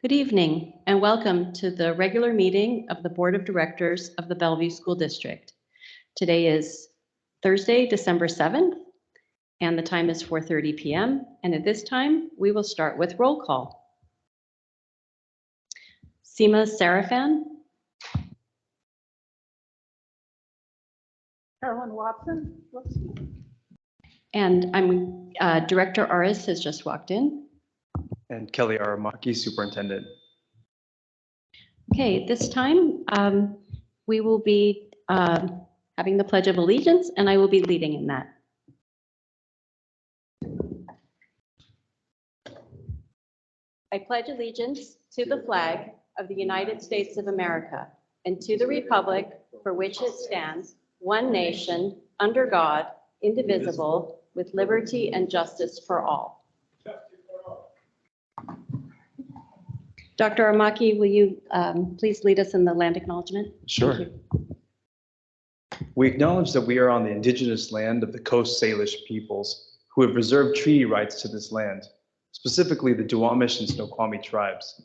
Good evening and welcome to the regular meeting of the Board of Directors of the Bellevue School District. Today is Thursday, December 7th, and the time is 4:30 p.m. And at this time, we will start with roll call. Seema Sarafan. Carolyn Watson. And Director Aris has just walked in. And Kelly Aramaki, Superintendent. Okay, this time we will be having the Pledge of Allegiance, and I will be leading in that. I pledge allegiance to the flag of the United States of America and to the republic for which it stands, one nation, under God, indivisible, with liberty and justice for all. Dr. Aramaki, will you please lead us in the land acknowledgement? Sure. We acknowledge that we are on the indigenous land of the Coast Salish peoples who have reserved treaty rights to this land, specifically the Duwamish and Snoqualmie tribes.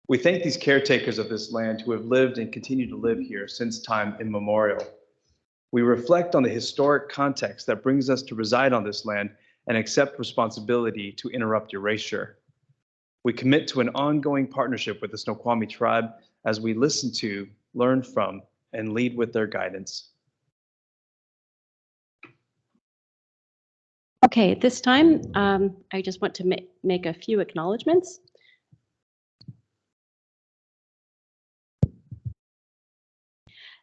We thank these caretakers of this land who have lived and continue to live here since time immemorial. We reflect on the historic context that brings us to reside on this land and accept responsibility to interrupt erasure. We commit to an ongoing partnership with the Snoqualmie tribe as we listen to, learn from, and lead with their guidance. Okay, at this time, I just want to make a few acknowledgements.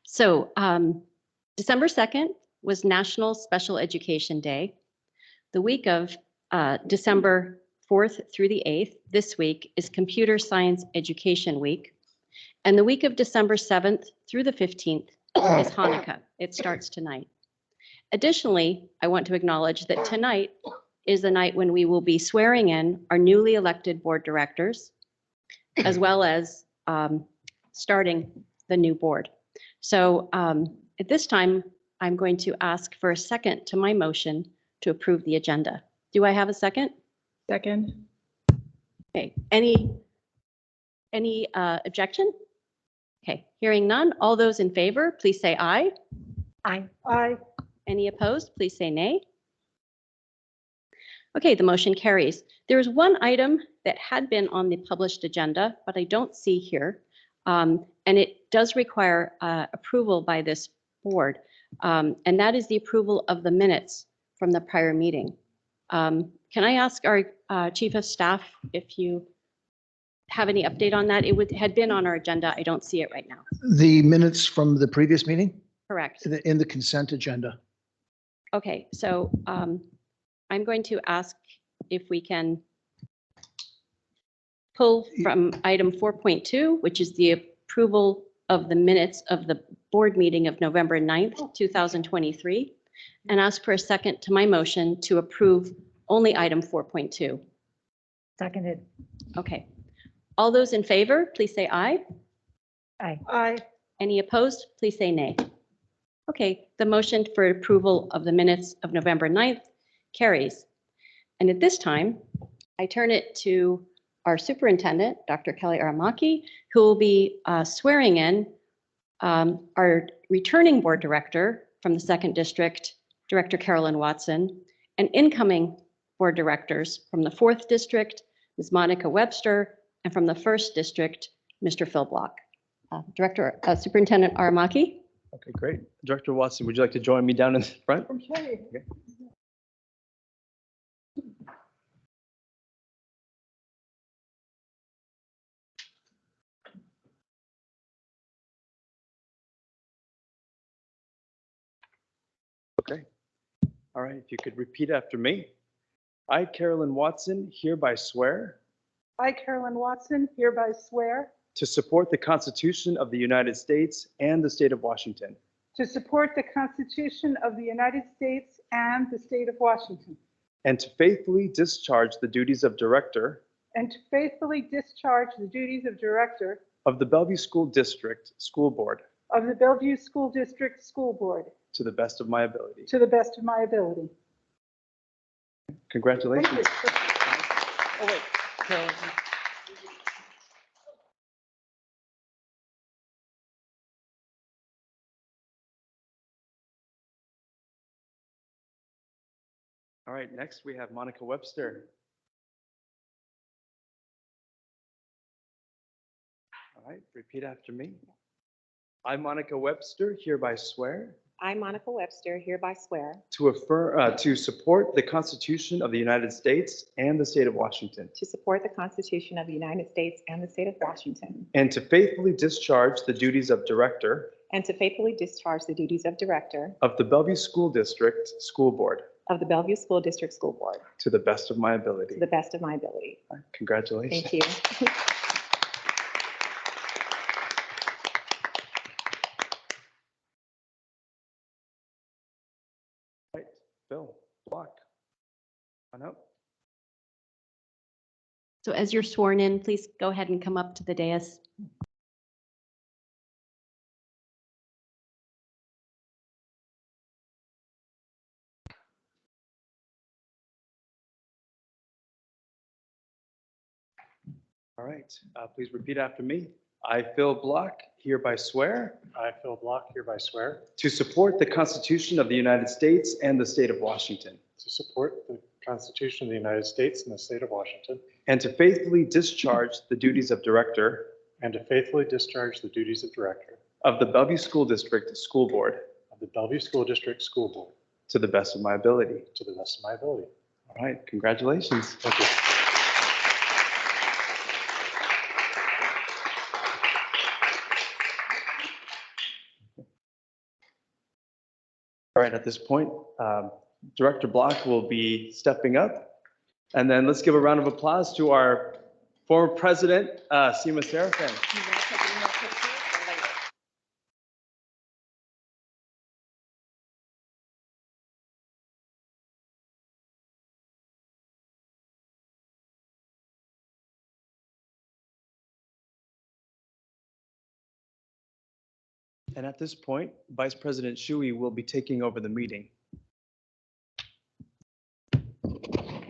So December 2nd was National Special Education Day. The week of December 4th through the 8th, this week, is Computer Science Education Week. And the week of December 7th through the 15th is Hanukkah. It starts tonight. Additionally, I want to acknowledge that tonight is the night when we will be swearing in our newly elected board directors, as well as starting the new board. So at this time, I'm going to ask for a second to my motion to approve the agenda. Do I have a second? Second. Okay, any objection? Okay, hearing none, all those in favor, please say aye. Aye. Aye. Any opposed, please say nay. Okay, the motion carries. There is one item that had been on the published agenda, but I don't see here. And it does require approval by this board. And that is the approval of the minutes from the prior meeting. Can I ask our Chief of Staff if you have any update on that? It had been on our agenda. I don't see it right now. The minutes from the previous meeting? Correct. In the consent agenda. Okay, so I'm going to ask if we can pull from item 4.2, which is the approval of the minutes of the board meeting of November 9th, 2023, and ask for a second to my motion to approve only item 4.2. Seconded. Okay. All those in favor, please say aye. Aye. Aye. Any opposed, please say nay. Okay, the motion for approval of the minutes of November 9th carries. And at this time, I turn it to our superintendent, Dr. Kelly Aramaki, who will be swearing in our returning board director from the 2nd District, Director Carolyn Watson, and incoming board directors from the 4th District, Ms. Monica Webster, and from the 1st District, Mr. Phil Block. Superintendent Aramaki. Okay, great. Director Watson, would you like to join me down in the front? Okay. Okay. All right, if you could repeat after me. I, Carolyn Watson, hereby swear I, Carolyn Watson, hereby swear to support the Constitution of the United States and the state of Washington, to support the Constitution of the United States and the state of Washington, and to faithfully discharge the duties of director and to faithfully discharge the duties of director of the Bellevue School District School Board of the Bellevue School District School Board to the best of my ability. to the best of my ability. Congratulations. Thank you. Oh, wait, Carolyn. right, next we have Monica Webster. All right, repeat after me. I, Monica Webster, hereby swear I, Monica Webster, hereby swear to support the Constitution of the United States and the state of Washington, to support the Constitution of the United States and the state of Washington, and to faithfully discharge the duties of director and to faithfully discharge the duties of director of the Bellevue School District School Board of the Bellevue School District School Board to the best of my ability. to the best of my ability. Congratulations. Thank you. Right, Bill, Block, on up. So as you're sworn in, please go ahead and come up to the dais. All right, please repeat after me. I, Phil Block, hereby swear I, Phil Block, hereby swear to support the Constitution of the United States and the state of Washington, to support the Constitution of the United States and the state of Washington, and to faithfully discharge the duties of director and to faithfully discharge the duties of director of the Bellevue School District School Board of the Bellevue School District School Board to the best of my ability. to the best of my ability. All right, congratulations. Thank you. All right, at this point, Director Block will be stepping up. And then let's give a round of applause to our former president, Seema Seraphin. And at this point, Vice President Shui will be taking over the meeting.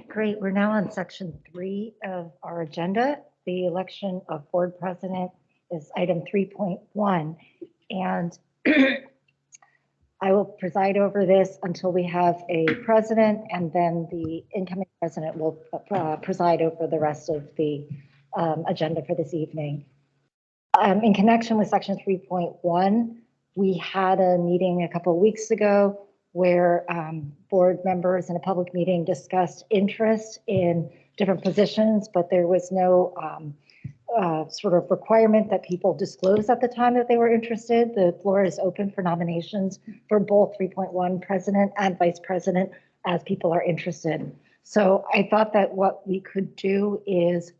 Great, we're now on section 3 of our agenda. The election of board president is item 3.1. And I will preside over this until we have a president, and then the incoming president will preside over the rest of the agenda for this evening. In connection with section 3.1, we had a meeting a couple of weeks ago where board members in a public meeting discussed interest in different positions, but there was no sort of requirement that people disclose at the time that they were interested. The floor is open for nominations for both 3.1 president and vice president as people are interested. So I thought that what we could do is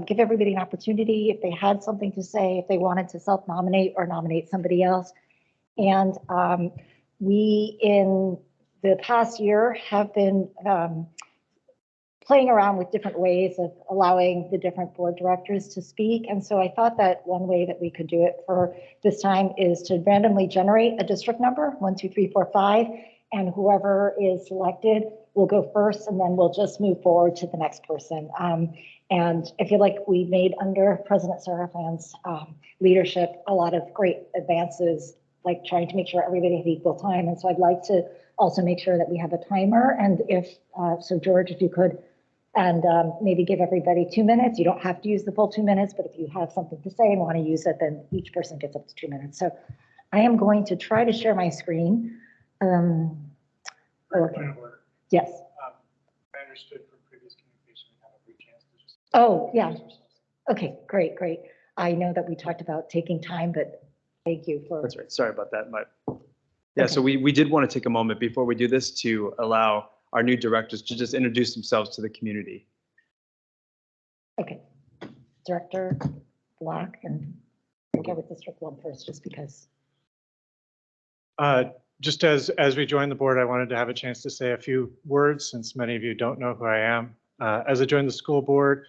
give everybody an opportunity if they had something to say, if they wanted to self-nominate or nominate somebody else. And we, in the past year, have been playing around with different ways of allowing the different board directors to speak. And so I thought that one way that we could do it for this time is to randomly generate a district number, 1, 2, 3, 4, 5, and whoever is selected will go first, and then we'll just move forward to the next person. And I feel like we made, under President Seraphin's leadership, a lot of great advances, like trying to make sure everybody had equal time. And so I'd like to also make sure that we have a timer. And if, so George, if you could, and maybe give everybody 2 minutes. You don't have to use the full 2 minutes, but if you have something to say and want to use it, then each person gets up to 2 minutes. So I am going to try to share my screen. Okay. Yes. I understood from previous communication we have every chance to just. Oh, yeah. Okay, great, great. I know that we talked about taking time, but thank you for. That's right. Sorry about that. Yeah, so we did want to take a moment before we do this to allow our new directors to just introduce themselves to the community. Okay. Director Block, and we'll go with District 1 first, just because. Just as we joined the board, I wanted to have a chance to say a few words, since many of you don't know who I am. As I joined the school board,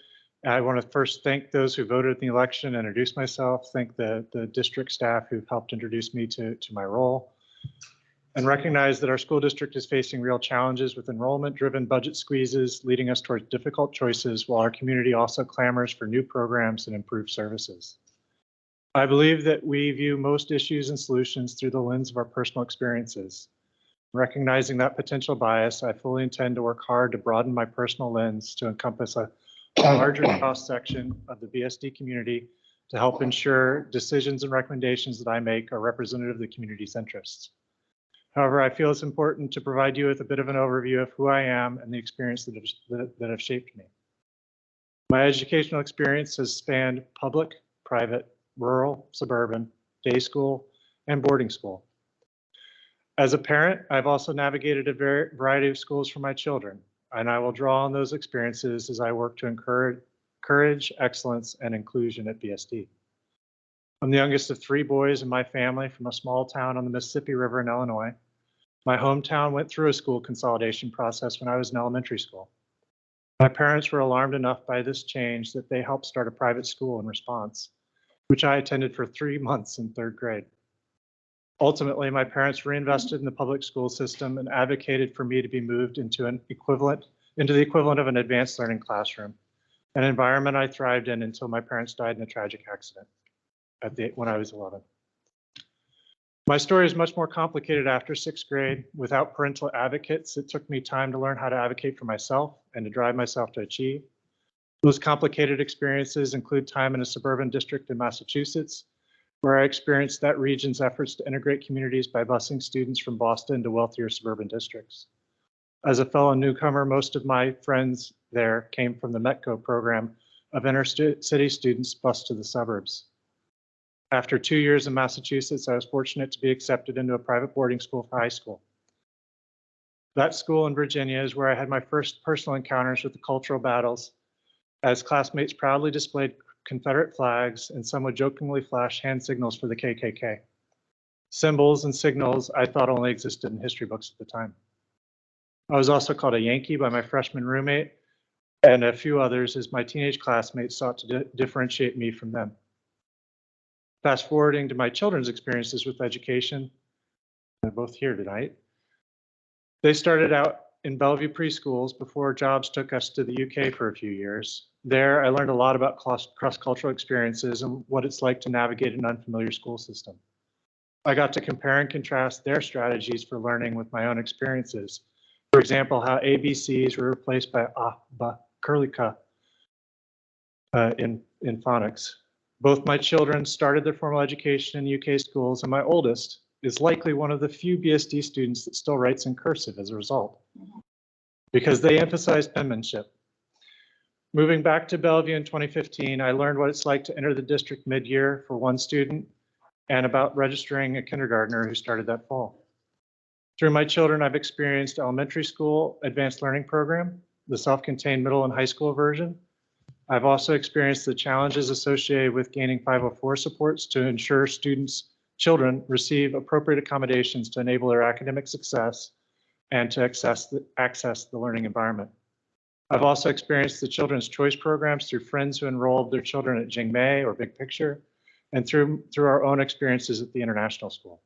I want to first thank those who voted in the election, introduce myself, thank the district staff who've helped introduce me to my role, and recognize that our school district is facing real challenges with enrollment-driven budget squeezes, leading us towards difficult choices, while our community also clamors for new programs and improved services. I believe that we view most issues and solutions through the lens of our personal experiences. Recognizing that potential bias, I fully intend to work hard to broaden my personal lens to encompass a larger cross-section of the BSD community to help ensure decisions and recommendations that I make are representative of the community's interests. However, I feel it's important to provide you with a bit of an overview of who I am and the experience that have shaped me. My educational experience has spanned public, private, rural, suburban, day school, and boarding school. As a parent, I've also navigated a variety of schools for my children, and I will draw on those experiences as I work to encourage courage, excellence, and inclusion at BSD. I'm the youngest of 3 boys in my family from a small town on the Mississippi River in Illinois. My hometown went through a school consolidation process when I was in elementary school. My parents were alarmed enough by this change that they helped start a private school in response, which I attended for 3 months in 3rd grade. Ultimately, my parents reinvested in the public school system and advocated for me to be moved into the equivalent of an advanced learning classroom, an environment I thrived in until my parents died in a tragic accident when I was 11. My story is much more complicated after 6th grade. Without parental advocates, it took me time to learn how to advocate for myself and to drive myself to achieve. Those complicated experiences include time in a suburban district in Massachusetts, where I experienced that region's efforts to integrate communities by busing students from Boston to wealthier suburban districts. As a fellow newcomer, most of my friends there came from the METCO program of inner-city students bused to the suburbs. After 2 years in Massachusetts, I was fortunate to be accepted into a private boarding school for high school. That school in Virginia is where I had my first personal encounters with the cultural battles, as classmates proudly displayed Confederate flags and some would jokingly flash hand signals for the KKK. Symbols and signals I thought only existed in history books at the time. I was also called a Yankee by my freshman roommate and a few others as my teenage classmates sought to differentiate me from them. Fast forwarding to my children's experiences with education, they're both here tonight. They started out in Bellevue preschools before jobs took us to the UK for a few years. There, I learned a lot about cross-cultural experiences and what it's like to navigate an unfamiliar school system. I got to compare and contrast their strategies for learning with my own experiences. For example, how ABCs were replaced by ba, curly ka in phonics. Both my children started their formal education in UK schools, and my oldest is likely one of the few BSD students that still writes in cursive as a result, because they emphasize penmanship. Moving back to Bellevue in 2015, I learned what it's like to enter the district mid-year for one student and about registering a kindergartner who started that fall. Through my children, I've experienced elementary school advanced learning program, the self-contained middle and high school version. I've also experienced the challenges associated with gaining 504 supports to ensure children receive appropriate accommodations to enable their academic success and to access the learning environment. I've also experienced the Children's Choice programs through friends who enrolled their children at Jingmei or Big Picture, and through our own experiences at the international school.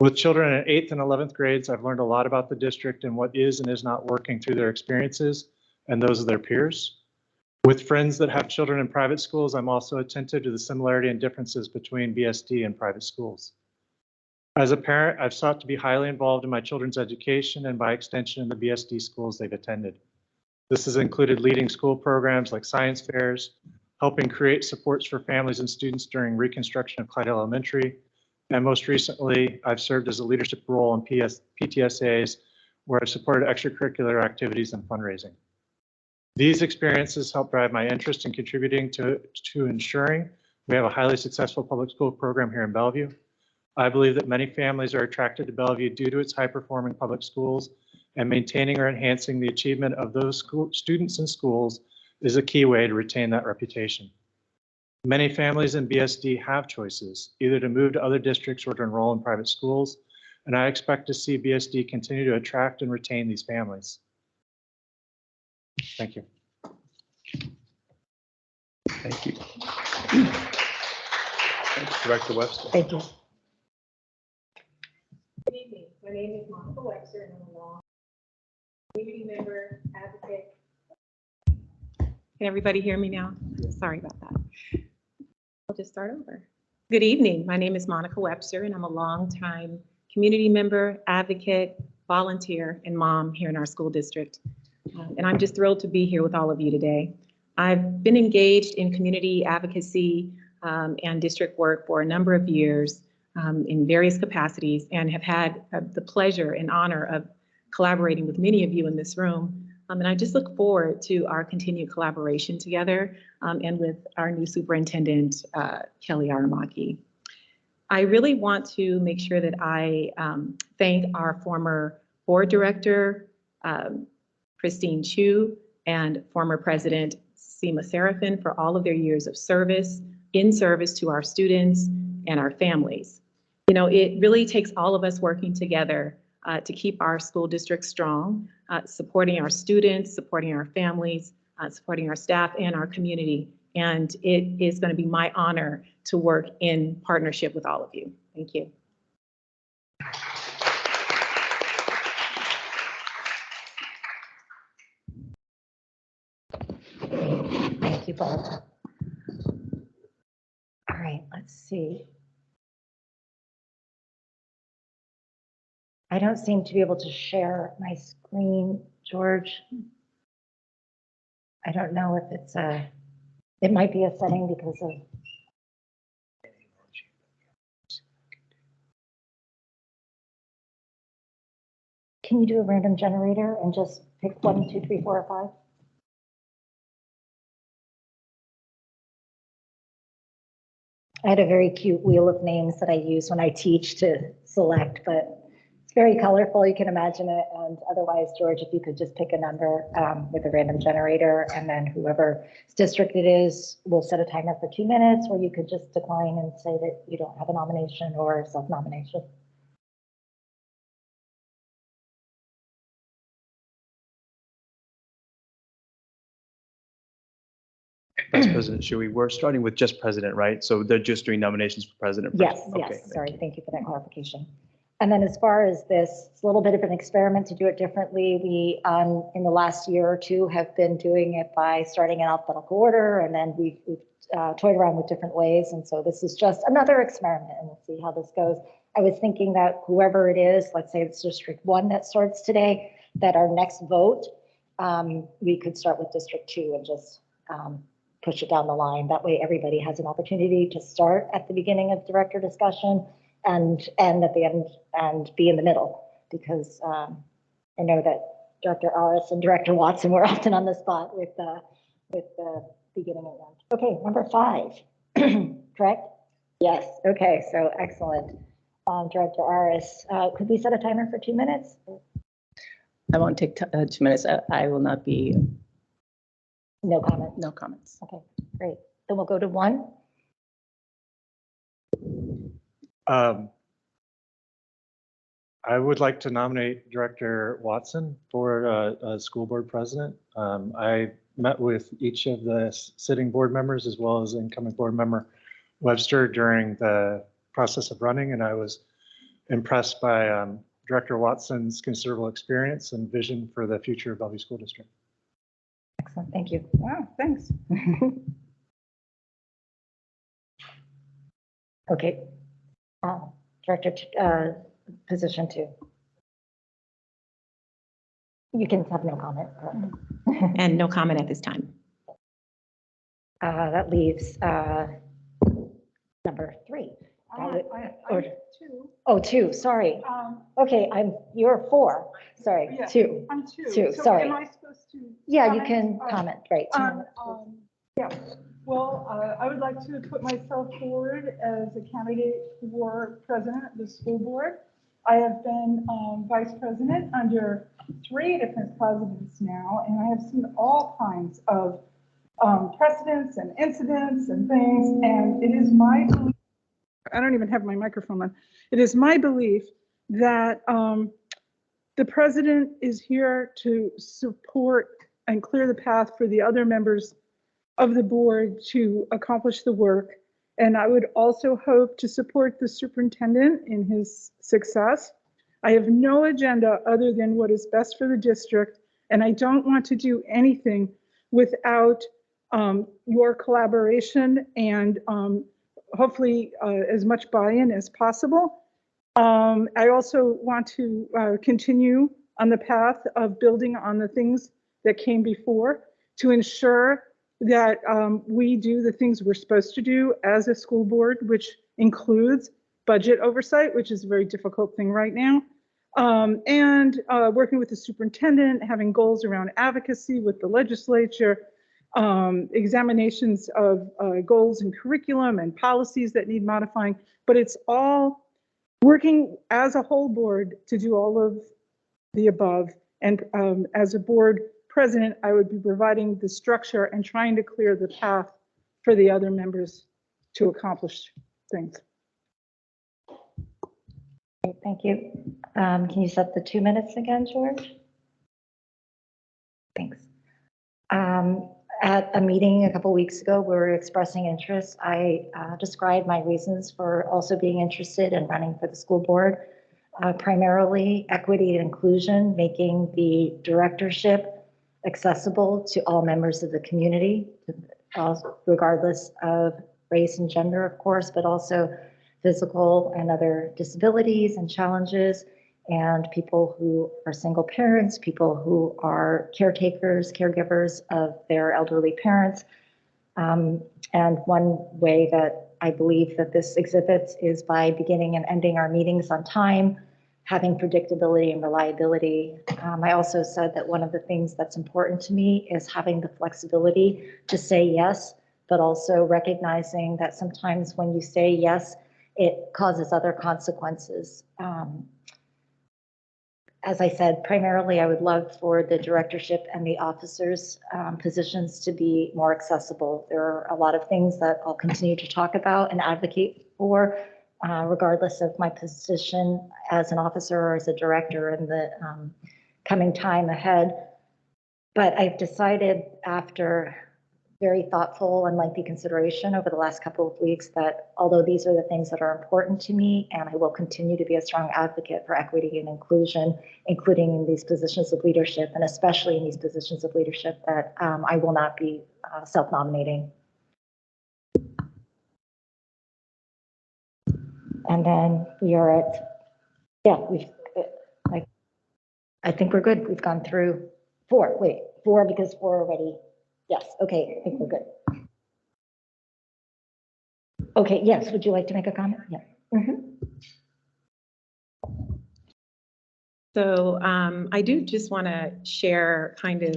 With children in 8th and 11th grades, I've learned a lot about the district and what is and is not working through their experiences and those of their peers. With friends that have children in private schools, I'm also attentive to the similarity and differences between BSD and private schools. As a parent, I've sought to be highly involved in my children's education and by extension in the BSD schools they've attended. This has included leading school programs like science fairs, helping create supports for families and students during reconstruction of Clyde Elementary, and most recently, I've served as a leadership role in PTSAs, where I've supported extracurricular activities and fundraising. These experiences help drive my interest in contributing to ensuring we have a highly successful public school program here in Bellevue. I believe that many families are attracted to Bellevue due to its high-performing public schools, and maintaining or enhancing the achievement of those students and schools is a key way to retain that reputation. Many families in BSD have choices, either to move to other districts or to enroll in private schools, and I expect to see BSD continue to attract and retain these families. Thank you. Thank you. Director Webster. Thank you. Good evening. My name is Monica Webster, and I'm a law community member, advocate. Can everybody hear me now? Sorry about that. I'll just start over. Good evening. My name is Monica Webster, and I'm a longtime community member, advocate, volunteer, and mom here in our school district. And I'm just thrilled to be here with all of you today. I've been engaged in community advocacy and district work for a number of years in various capacities, and have had the pleasure and honor of collaborating with many of you in this room. And I just look forward to our continued collaboration together and with our new superintendent, Kelly Aramaki. I really want to make sure that I thank our former board director, Christine Chu, and former president, Seema Seraphin, for all of their years of service to our students and our families. You know, it really takes all of us working together to keep our school district strong, supporting our students, supporting our families, supporting our staff and our community. And it is going to be my honor to work in partnership with all of you. Thank you. Thank you both. All right, let's see. I don't seem to be able to share my screen, George. I don't know if it's it might be a setting because of. Can you do a random generator and just pick 1, 2, 3, 4, or 5? I had a very cute wheel of names that I use when I teach to select, but it's very colorful. You can imagine it. And otherwise, George, if you could just pick a number with a random generator, and then whoever's district it is, we'll set a timer for 2 minutes, or you could just decline and say that you don't have a nomination or self-nomination. Vice President Shui, we're starting with just president, right? So they're just doing nominations for president? Yes, first? Okay, yes, sorry, thank you for that clarification. And then as far as this, it's a little bit of an experiment to do it differently. We, in the last year or two, have been doing it by starting in alphabetical order, and then we've toyed around with different ways. And so this is just another experiment, and we'll see how this goes. I was thinking that whoever it is, let's say it's District 1 that starts today, that our next vote, we could start with District 2 and just push it down the line. That way everybody has an opportunity to start at the beginning of director discussion and end at the end and be in the middle, because I know that Director Aris and Director Watson were often on the spot with the beginning and end. Okay, number 5, correct? Yes, okay, so excellent. Director Aris, could we set a timer for 2 minutes? I won't take 2 minutes. I will not be. No comment. No comments. Okay, great. Then we'll go to 1. I would like to nominate Director Watson for school board president. I met with each of the sitting board members as well as incoming board member Webster during the process of running, and I was impressed by Director Watson's considerable experience and vision for the future of Bellevue School District. Excellent, thank you. Wow, thanks. Okay. Director, position 2. You can have no comment, correct? And no comment at this time. That leaves number 3. I'm Or- 2. Oh, 2, sorry. Okay, you're 4, sorry, Yeah. 2. I'm 2. Two, So sorry. am I supposed to? Yeah, you comment? can comment, right. 2 minutes. Yeah, well, I would like to put myself forward as a candidate for president of the school board. I have been vice president under 3 different presidents now, and I have seen all kinds of precedents and incidents and things, and it is my belief, I don't even have my microphone on, it is my belief that the president is here to support and clear the path for the other members of the board to accomplish the work. And I would also hope to support the superintendent in his success. I have no agenda other than what is best for the district, and I don't want to do anything without your collaboration and hopefully as much buy-in as possible. I also want to continue on the path of building on the things that came before to ensure that we do the things we're supposed to do as a school board, which includes budget oversight, which is a very difficult thing right now, and working with the superintendent, having goals around advocacy with the legislature, examinations of goals and curriculum and policies that need modifying, but it's all working as a whole board to do all of the above. And as a board president, I would be providing the structure and trying to clear the path for the other members to accomplish things. Okay, thank you. Can you set the 2 minutes again, George? Thanks. At a meeting a couple weeks ago, we were expressing interest. I described my reasons for also being interested in running for the school board. Primarily equity and inclusion, making the directorship accessible to all members of the community, regardless of race and gender, of course, but also physical and other disabilities and challenges, and people who are single parents, people who are caretakers, caregivers of their elderly parents. And one way that I believe that this exhibits is by beginning and ending our meetings on time, having predictability and reliability. I also said that one of the things that's important to me is having the flexibility to say yes, but also recognizing that sometimes when you say yes, it causes other consequences. As I said, primarily I would love for the directorship and the officers' positions to be more accessible. There are a lot of things that I'll continue to talk about and advocate for, regardless of my position as an officer or as a director in the coming time ahead. But I've decided after very thoughtful and lengthy consideration over the last couple of weeks that although these are the things that are important to me, and I will continue to be a strong advocate for equity and inclusion, including in these positions of leadership, and especially in these positions of leadership, that I will not be self-nominating. And then we are at, yeah, I think we're good. We've gone through four because four already. Yes, okay, I think we're good. Okay, yes, would you like to make a comment? Yeah. So I do just want to share kind of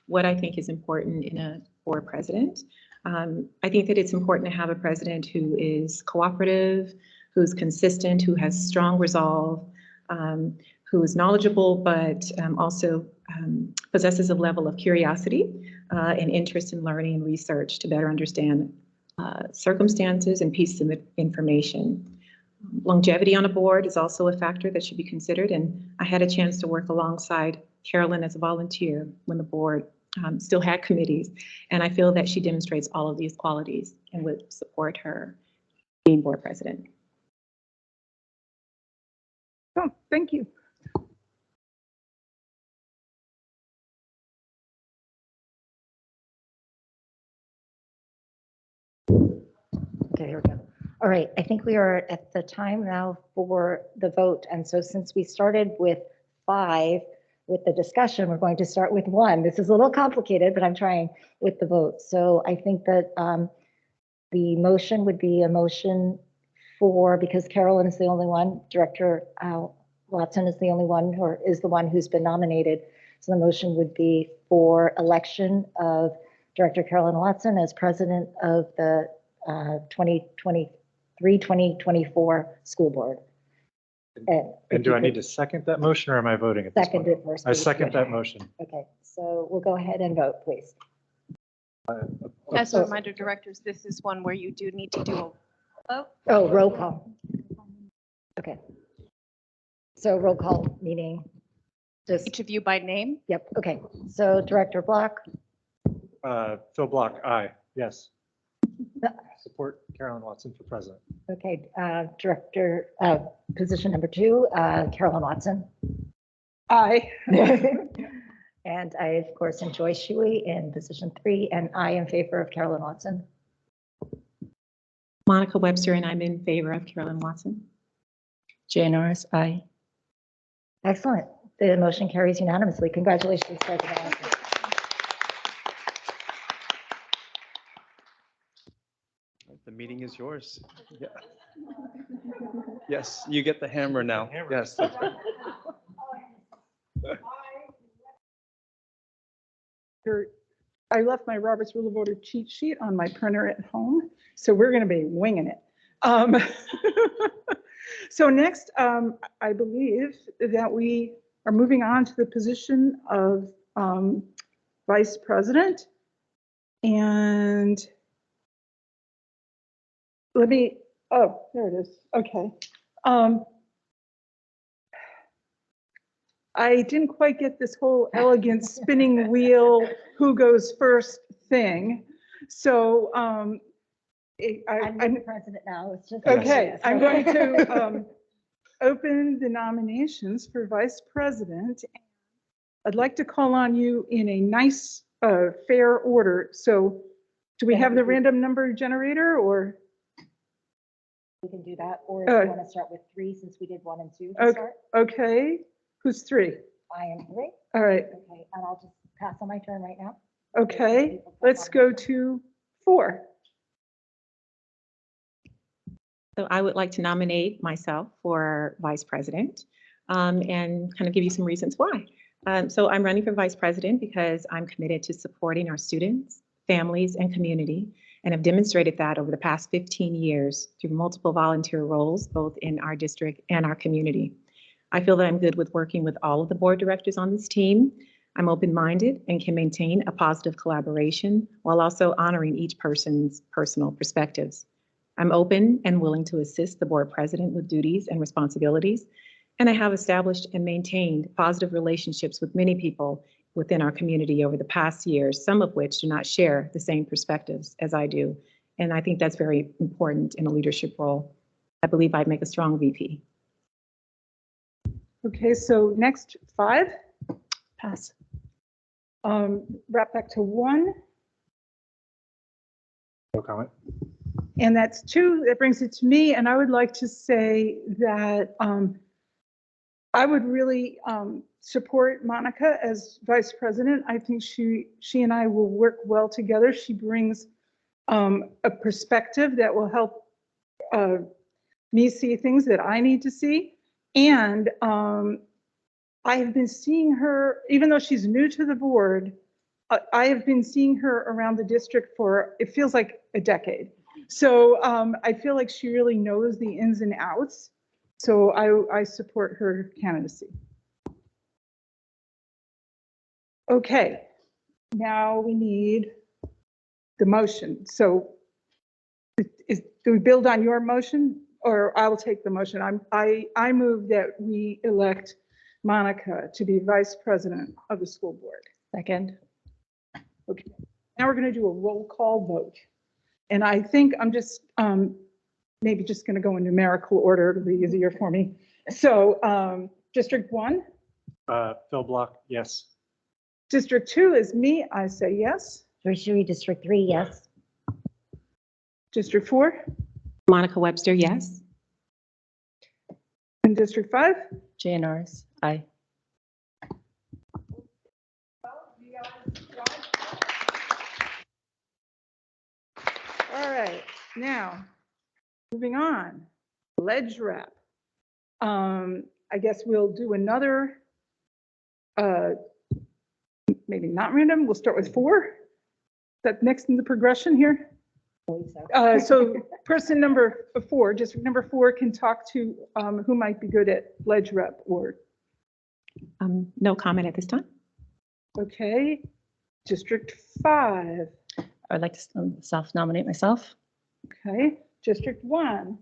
what I think is important in a board president. I think that it's important to have a president who is cooperative, who's consistent, who has strong resolve, who is knowledgeable, but also possesses a level of curiosity and interest in learning and research to better understand circumstances and pieces of information. Longevity on a board is also a factor that should be considered, and I had a chance to work alongside Carolyn as a volunteer when the board still had committees, and I feel that she demonstrates all of these qualities and would support her being board president. Oh, thank you. Okay, here we go. All right, I think we are at the time now for the vote. And so since we started with 5 with the discussion, we're going to start with 1. This is a little complicated, but I'm trying with the vote. So I think that the motion would be a motion for, because Carolyn is the only one, Director Watson is the only one, or is the one who's been nominated. So the motion would be for election of Director Carolyn Watson as president of the 2023-2024 school board. And do I need to second that motion, or am I voting at this Second point? it first. I please. second that motion. Okay, so we'll go ahead and vote, please. As a reminder, directors, this is one where you do need to do a vote. Oh, roll call. Okay. So roll call meeting. Just, Each of you by name. yep, okay. So Director Block, Phil Block, aye. Yes. Support Carolyn Watson for president. okay, Director, position number 2, Carolyn Watson. Aye. And I, of course, am Joyce Shuey in position 3, and I am in favor of Carolyn Watson. Monica Webster, and I'm in favor of Carolyn Watson. Jane Norris, aye. Excellent. The motion carries unanimously. Congratulations, President Allen. The meeting is yours. Yeah. Yes, you get the hammer now. Yes, that's right. I left my Robert's Rule of Order cheat sheet on my printer at home, so we're going to be winging it. So next, I believe that we are moving on to the position of Vice President. And let me, oh, there it is. Okay. I didn't quite get this whole elegant spinning wheel, who goes first thing. So I'm the president now. It's just. okay, I'm going to open the nominations for vice president. I'd like to call on you in a nice, fair order. So do we have the random number generator, or? We can do that, or if you want to start with 3, since we did 1 and 2 to start. Okay, who's 3? I am 3. All right, Okay, and I'll just pass on my turn right now. okay, let's go to 4. So I would like to nominate myself for vice president and kind of give you some reasons why. So I'm running for vice president because I'm committed to supporting our students, families, and community, and have demonstrated that over the past 15 years through multiple volunteer roles, both in our district and our community. I feel that I'm good with working with all of the board directors on this team. I'm open-minded and can maintain a positive collaboration while also honoring each person's personal perspectives. I'm open and willing to assist the board president with duties and responsibilities, and I have established and maintained positive relationships with many people within our community over the past years, some of which do not share the same perspectives as I do. And I think that's very important in a leadership role. I believe I'd make a strong VP. Okay, so next 5. Pass. Wrap back to 1. No comment. And that's 2. That brings it to me. And I would like to say that I would really support Monica as vice president. I think she and I will work well together. She brings a perspective that will help me see things that I need to see. And I have been seeing her, even though she's new to the board, I have been seeing her around the district for, it feels like a decade. So I feel like she really knows the ins and outs. So I support her candidacy. Okay, now we need the motion. So do we build on your motion, or I will take the motion? I move that we elect Monica to be vice president of the school board. Second. Okay, now we're going to do a roll call vote. And I think I'm just maybe just going to go in numerical order. It'll be easier for me. So District 1. Phil Block, yes. District 2 is me. I say yes. Tertiary District 3, yes. District 4 Monica Webster, yes. and District 5. Jane Norris, aye. All right, now moving on. Ledge rep. I guess we'll do another. Maybe not random. We'll start with 4. Is that next in the progression here? So person number 4, district number 4, can talk to who might be good at ledge rep or. No comment at this time. Okay, District 5. I'd like to self-nominate myself. Okay, District 1.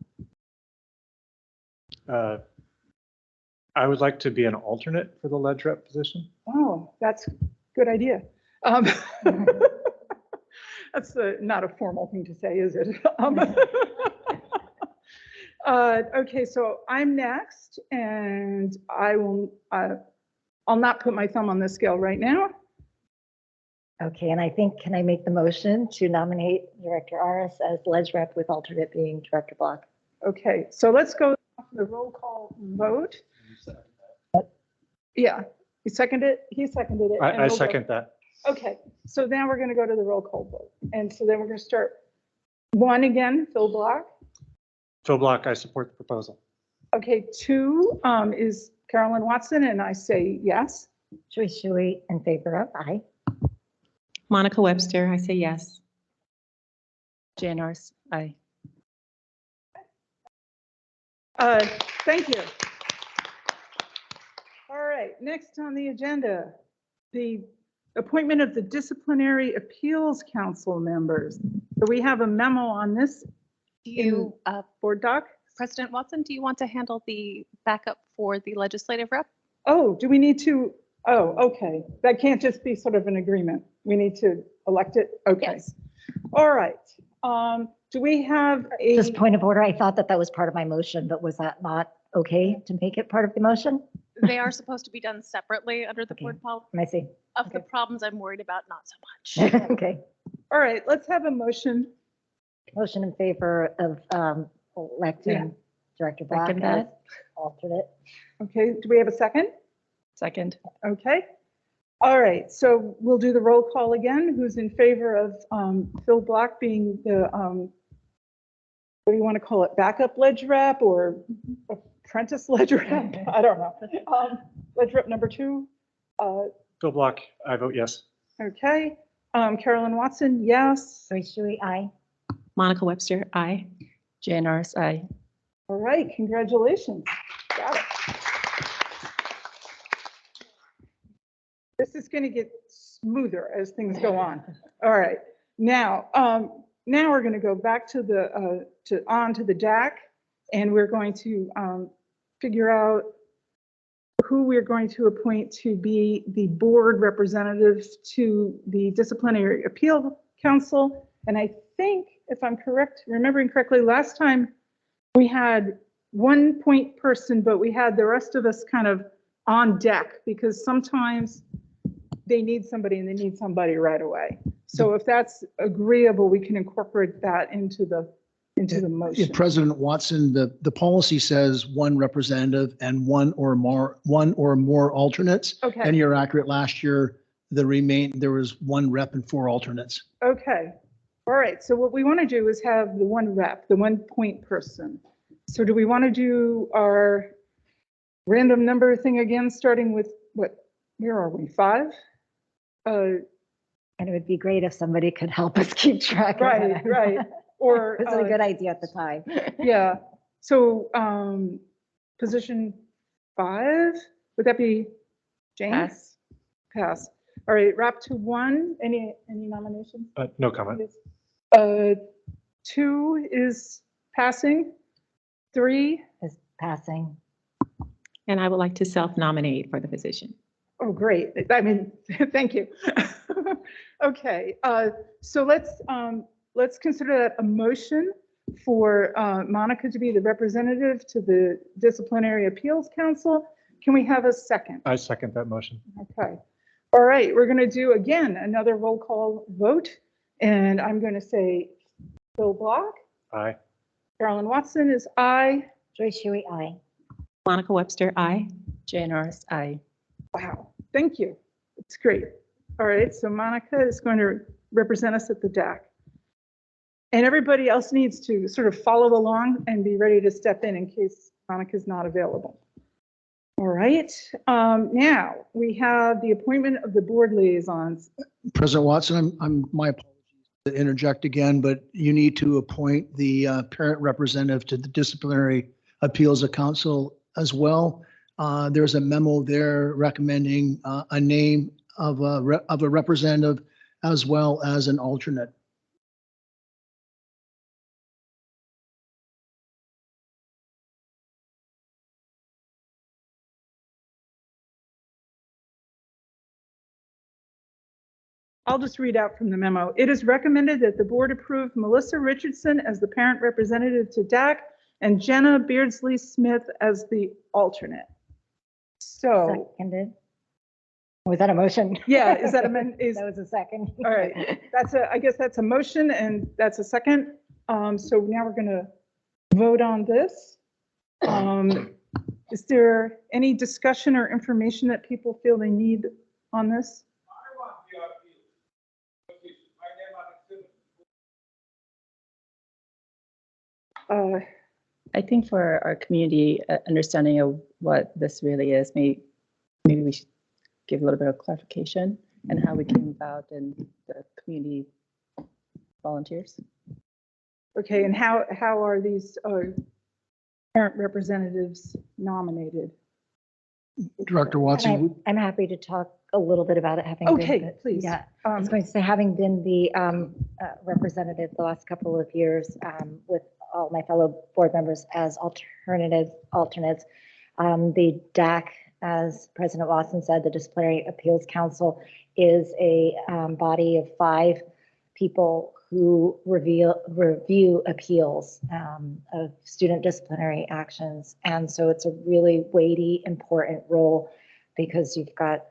I would like to be an alternate for the ledge rep position. Oh, that's a good idea. That's not a formal thing to say, is it? Okay, so I'm next, and I'll not put my thumb on the scale right now. Okay, and I think, can I make the motion to nominate Director Aris as ledge rep with alternate being Director Block? Okay, so let's go off the roll call vote. Yeah, you seconded it? He seconded it. and I we'll go- second that. Okay, so now we're going to go to the roll call vote. And so then we're going to start. One again, Phil Block. Phil Block, I support the proposal. Okay, two is Carolyn Watson, and I say yes. Joyce Shuey in favor of, aye. Monica Webster, I say yes. Jan Norris, aye. Thank you. All right, next on the agenda, the appointment of the Disciplinary Appeals Council members. So we have a memo on this Do you, board doc. President Watson, do you want to handle the backup for the legislative rep? Oh, do we need to? Oh, okay. That can't just be sort of an agreement. We need to elect it? Okay. Yes. All right. Do we have a? Just point of order, I thought that that was part of my motion, but was that not okay to make it part of the motion? They are supposed to be done separately under the Okay. board policy. Let me see. Of the Okay. problems I'm worried about, not so much. Okay. All right, let's have a motion. Motion in favor of electing Director Black Second as that. alternate. Okay, do we have a second? Second. Okay. All right, so we'll do the roll call again. Who's in favor of Phil Block being the, what do you want to call it, backup ledge rep or apprentice ledge rep? I don't know. Ledge rep number two. Phil Block, I vote yes. Okay. Carolyn Watson, yes. Joyce Shuey, aye. Monica Webster, aye. Jan Norris, aye. All right, congratulations. Got it. This is going to get smoother as things go on. All right, now we're going to go back to the to the DAC, and we're going to figure out who we're going to appoint to be the board representative to the Disciplinary Appeal Council. And I think, if I'm correct, remembering correctly, last time we had one point person, but we had the rest of us kind of on deck because sometimes they need somebody and they need somebody right away. So if that's agreeable, we can incorporate that into the motion. President Watson, the policy says one representative and one or more alternates. And Okay, you're accurate. Last year, there was one rep and four alternates. okay. All right, so what we want to do is have the one rep, the 1 point person. So do we want to do our random number thing again, starting with where are we, 5? And it would be great if somebody could help us keep track of Right, it. right. Or, It was a good idea at the time. yeah, so position 5, would that be Jane? Pass. Pass. All right, rep to 1, any nominations? No comment. 2 is passing. 3, Is passing. And I would like to self-nominate for the position. oh, great. I mean, thank you. Okay, so let's consider that a motion for Monica to be the representative to the Disciplinary Appeals Council. Can we have a second? I second that motion. Okay. All right, we're going to do again another roll call vote, and I'm going to say Phil Block. Aye. Carolyn Watson is aye. Joyce Shuey, aye. Monica Webster, aye. Jan Norris, aye. Wow, thank you. It's great. All right, so Monica is going to represent us at the DAC. And everybody else needs to sort of follow along and be ready to step in case Monica's not available. All right, now we have the appointment of the board liaisons. President Watson, my apologies to interject again, but you need to appoint the parent representative to the Disciplinary Appeals Council as well. There's a memo there recommending a name of a representative as well as an alternate. I'll just read out from the memo. It is recommended that the board approve Melissa Richardson as the parent representative to DAC and Jenna Beardsley Smith as the alternate. So, Seconded. Was that a motion? yeah, is that a, is, That was a second. all right, I guess that's a motion and that's a second. So now we're gonna vote on this. Is there any discussion or information that people feel they need on this? I think for our community understanding of what this really is, maybe we should give a little bit of clarification and how we came about and the community volunteers. Okay, and how are these parent representatives nominated? Director And Watson, I'm happy to talk a little bit about it, having been. Okay, please. Yeah, I was going to say, having been the representative the last couple of years with all my fellow board members as alternates, the DAC, as President Watson said, the Disciplinary Appeals Council is a body of 5 people who review appeals of student disciplinary actions. And so it's a really weighty, important role because you've got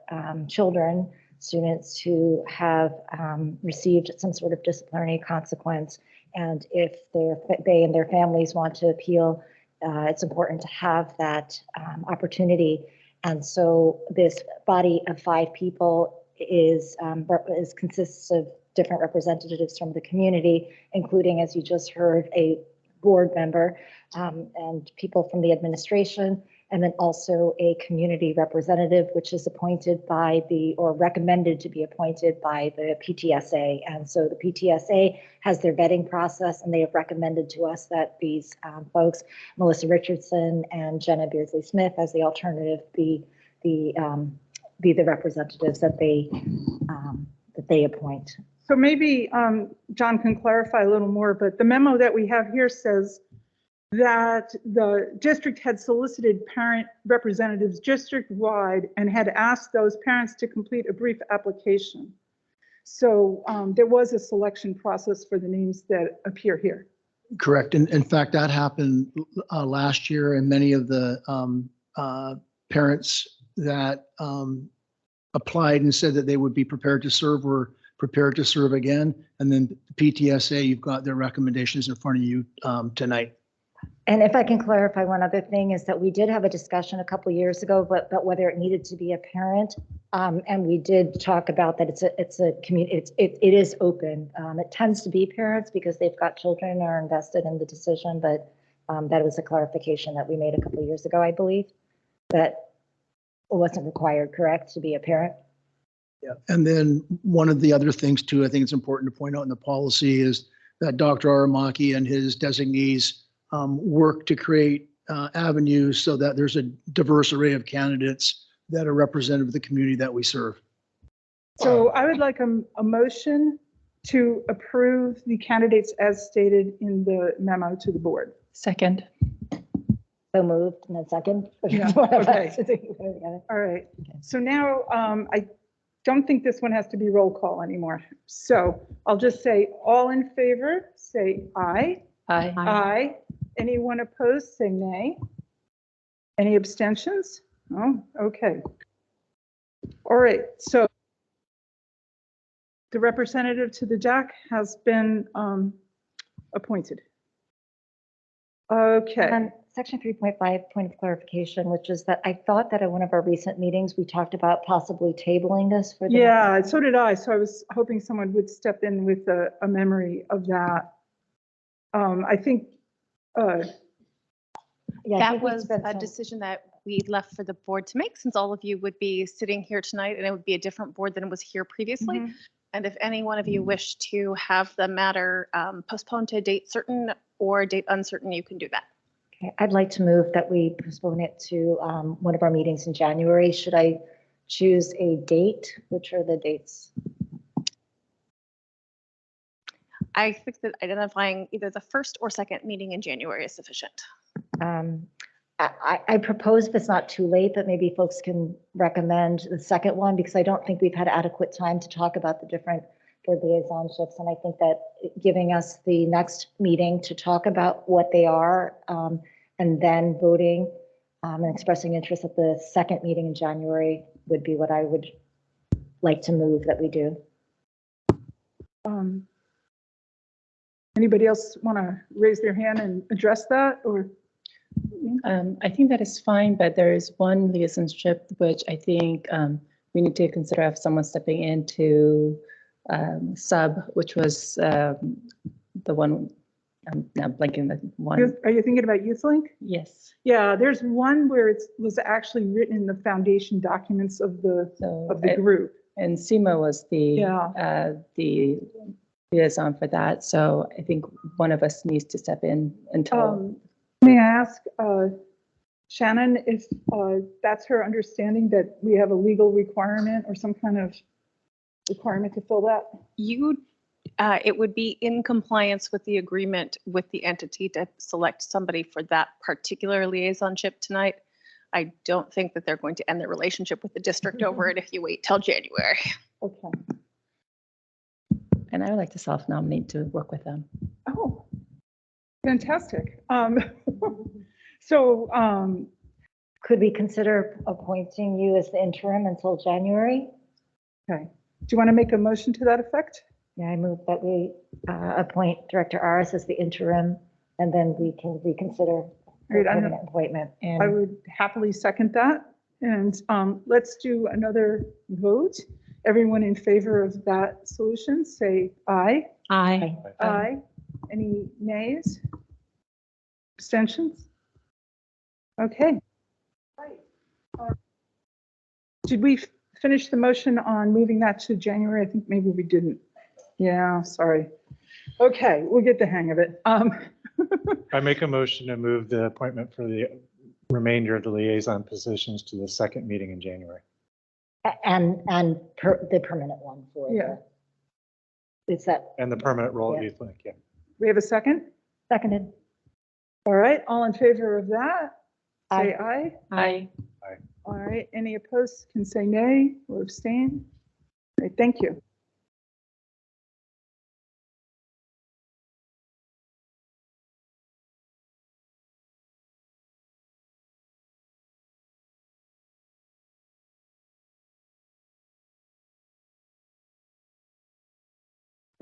children, students who have received some sort of disciplinary consequence. And if they and their families want to appeal, it's important to have that opportunity. And so this body of 5 people consists of different representatives from the community, including, as you just heard, a board member and people from the administration, and then also a community representative, which is appointed by or recommended to be appointed by the PTSA. And so the PTSA has their vetting process, and they have recommended to us that these folks, Melissa Richardson and Jenna Beardsley Smith, as the alternative, be the representatives that they appoint. So maybe John can clarify a little more, but the memo that we have here says that the district had solicited parent representatives district-wide and had asked those parents to complete a brief application. So there was a selection process for the names that appear here. correct. In fact, that happened last year, and many of the parents that applied and said that they would be prepared to serve were prepared to serve again. And then the PTSA, you've got their recommendations in front of you tonight. And if I can clarify one other thing, is that we did have a discussion a couple of years ago, but whether it needed to be a parent. And we did talk about that it's a community, it is open. It tends to be parents because they've got children and are invested in the decision, but that was a clarification that we made a couple of years ago, I believe, that it wasn't required, correct, to be a parent? Yeah. And then one of the other things too, I think it's important to point out in the policy is that Dr. Aramaki and his designees work to create avenues so that there's a diverse array of candidates that are representative of the community that we serve. So I would like a motion to approve the candidates as stated in the memo to the board. Second. So moved, and then second. Yeah, okay. All right. So now I don't think this one has to be roll call anymore. So I'll just say all in favor, say aye. Aye. Aye. Anyone opposed, say nay. Any abstentions? Oh, okay. All right, so the representative to the DAC has been appointed. Okay. Section 3.5, point of clarification, which is that I thought that at one of our recent meetings, we talked about possibly tabling this for the. Yeah, so did I. So I was hoping someone would step in with a memory of that. I think. Yeah, I That think we was spent a some- decision that we left for the board to make, since all of you would be sitting here tonight and it would be a different board than was here previously. Mhm. And if any one of you wish to have the matter postponed to a date certain or a date uncertain, you can do that. Okay, I'd like to move that we postpone it to one of our meetings in January. Should I choose a date? Which are the dates? I think that identifying either the first or second meeting in January is sufficient. I propose, if it's not too late, that maybe folks can recommend the second one, because I don't think we've had adequate time to talk about the different board liaisonships. And I think that giving us the next meeting to talk about what they are, and then voting and expressing interest at the second meeting in January would be what I would like to move that we do. Anybody else want to raise their hand and address that, or? I think that is fine, but there is one liaisonship which I think we need to consider if someone stepping into sub, which was the one, I'm now blanking the one. Are you thinking about YouthLink? Yes. Yeah, there's one where it was actually written in the foundation documents of the So group. and SEMA was the liaison for that. So I think one of us needs to step in until. May I ask Shannon if that's her understanding that we have a legal requirement or some kind of requirement to fill that? It would be in compliance with the agreement with the entity to select somebody for that particular liaisonship tonight. I don't think that they're going to end their relationship with the district over it if you wait till January. Okay. And I would like to self-nominate to work with them. Oh, fantastic. So, Could we consider appointing you as the interim until January? okay. Do you want to make a motion to that effect? Yeah, I move that we appoint Director Aris as the interim, and then we can reconsider the Right, permanent appointment. I And would happily second that. And let's do another vote. Everyone in favor of that solution, say aye. Aye. Aye. Any nays? Abstentions? Okay. Did we finish the motion on moving that to January? I think maybe we didn't. Yeah, sorry. Okay, we'll get the hang of it. I make a motion to move the appointment for the remainder of the liaison positions to the second meeting in January. the permanent one for Yeah. Is that And the permanent role at Yeah. YouthLink, yeah. We have a second? seconded? All right, all in favor of that? Say Aye. aye. Aye. All right, any opposed can say nay or abstain. All right, thank you.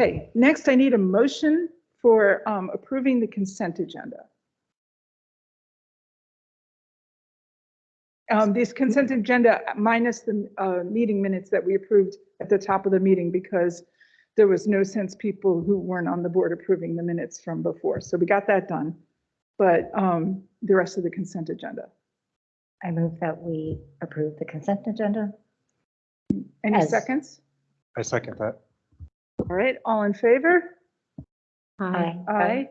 Okay, next I need a motion for approving the consent agenda. This consent agenda minus the meeting minutes that we approved at the top of the meeting because there was no sense people who weren't on the board approving the minutes from before. So we got that done. But the rest of the consent agenda. I move that we approve the consent agenda. Any As- seconds? I second that. All right, all in favor? Aye. Aye.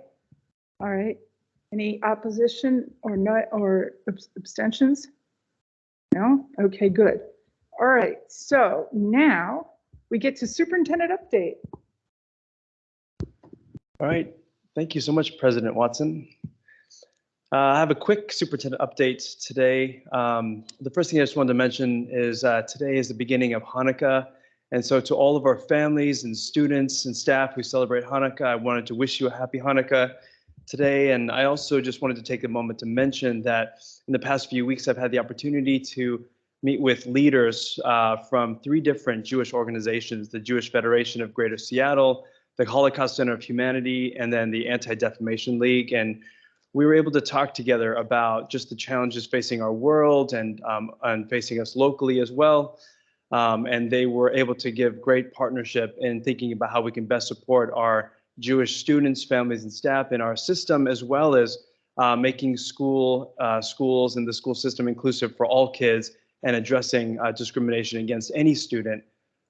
All right. Any opposition or not or abstentions? No? Okay, good. All right, so now we get to superintendent update. All right, thank you so much, President Watson. I have a quick superintendent update today. The first thing I just wanted to mention is today is the beginning of Hanukkah. And so to all of our families and students and staff who celebrate Hanukkah, I wanted to wish you a happy Hanukkah today. And I also just wanted to take a moment to mention that in the past few weeks, I've had the opportunity to meet with leaders from 3 different Jewish organizations, the Jewish Federation of Greater Seattle, the Holocaust Center of Humanity, and then the Anti-Defamation League. And we were able to talk together about just the challenges facing our world and facing us locally as well. And they were able to give great partnership in thinking about how we can best support our Jewish students, families, and staff in our system, as well as making schools and the school system inclusive for all kids and addressing discrimination against any student.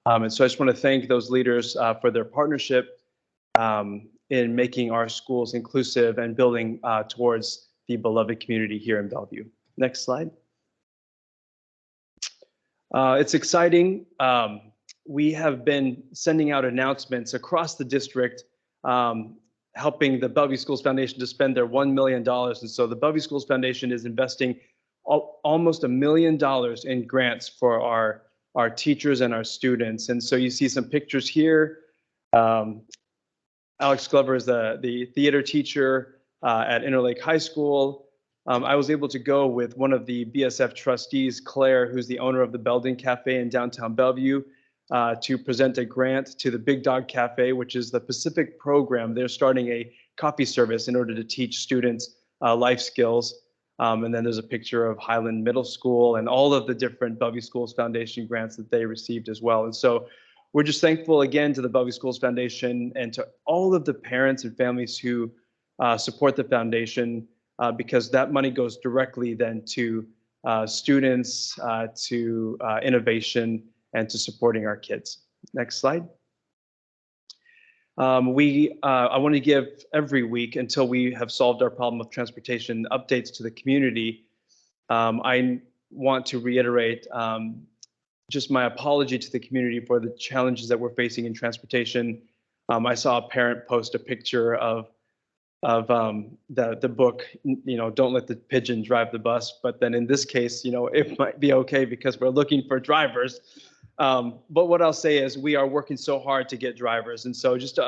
And so I just want to thank those leaders for their partnership in making our schools inclusive and building towards the beloved community here in Bellevue. Next slide. It's exciting. We have been sending out announcements across the district, helping the Bellevue Schools Foundation to spend their $1 million. And so the Bellevue Schools Foundation is investing almost $1 million in grants for our teachers and our students. And so you see some pictures here. Alex Glover is the theater teacher at Interlake High School. I was able to go with one of the BSF trustees, Claire, who's the owner of the Belden Cafe in downtown Bellevue, to present a grant to the Big Dog Cafe, which is the Pacific program. They're starting a coffee service in order to teach students life skills. And then there's a picture of Highland Middle School and all of the different Bellevue Schools Foundation grants that they received as well. And so we're just thankful again to the Bellevue Schools Foundation and to all of the parents and families who support the foundation, because that money goes directly then to students, to innovation, and to supporting our kids. Next slide. I want to give every week until we have solved our problem of transportation updates to the community. I want to reiterate just my apology to the community for the challenges that we're facing in transportation. I saw a parent post a picture of the book, Don't Let the Pigeon Drive the Bus. But then in this case, it might be okay because we're looking for drivers. But what I'll say is we are working so hard to get drivers. And so just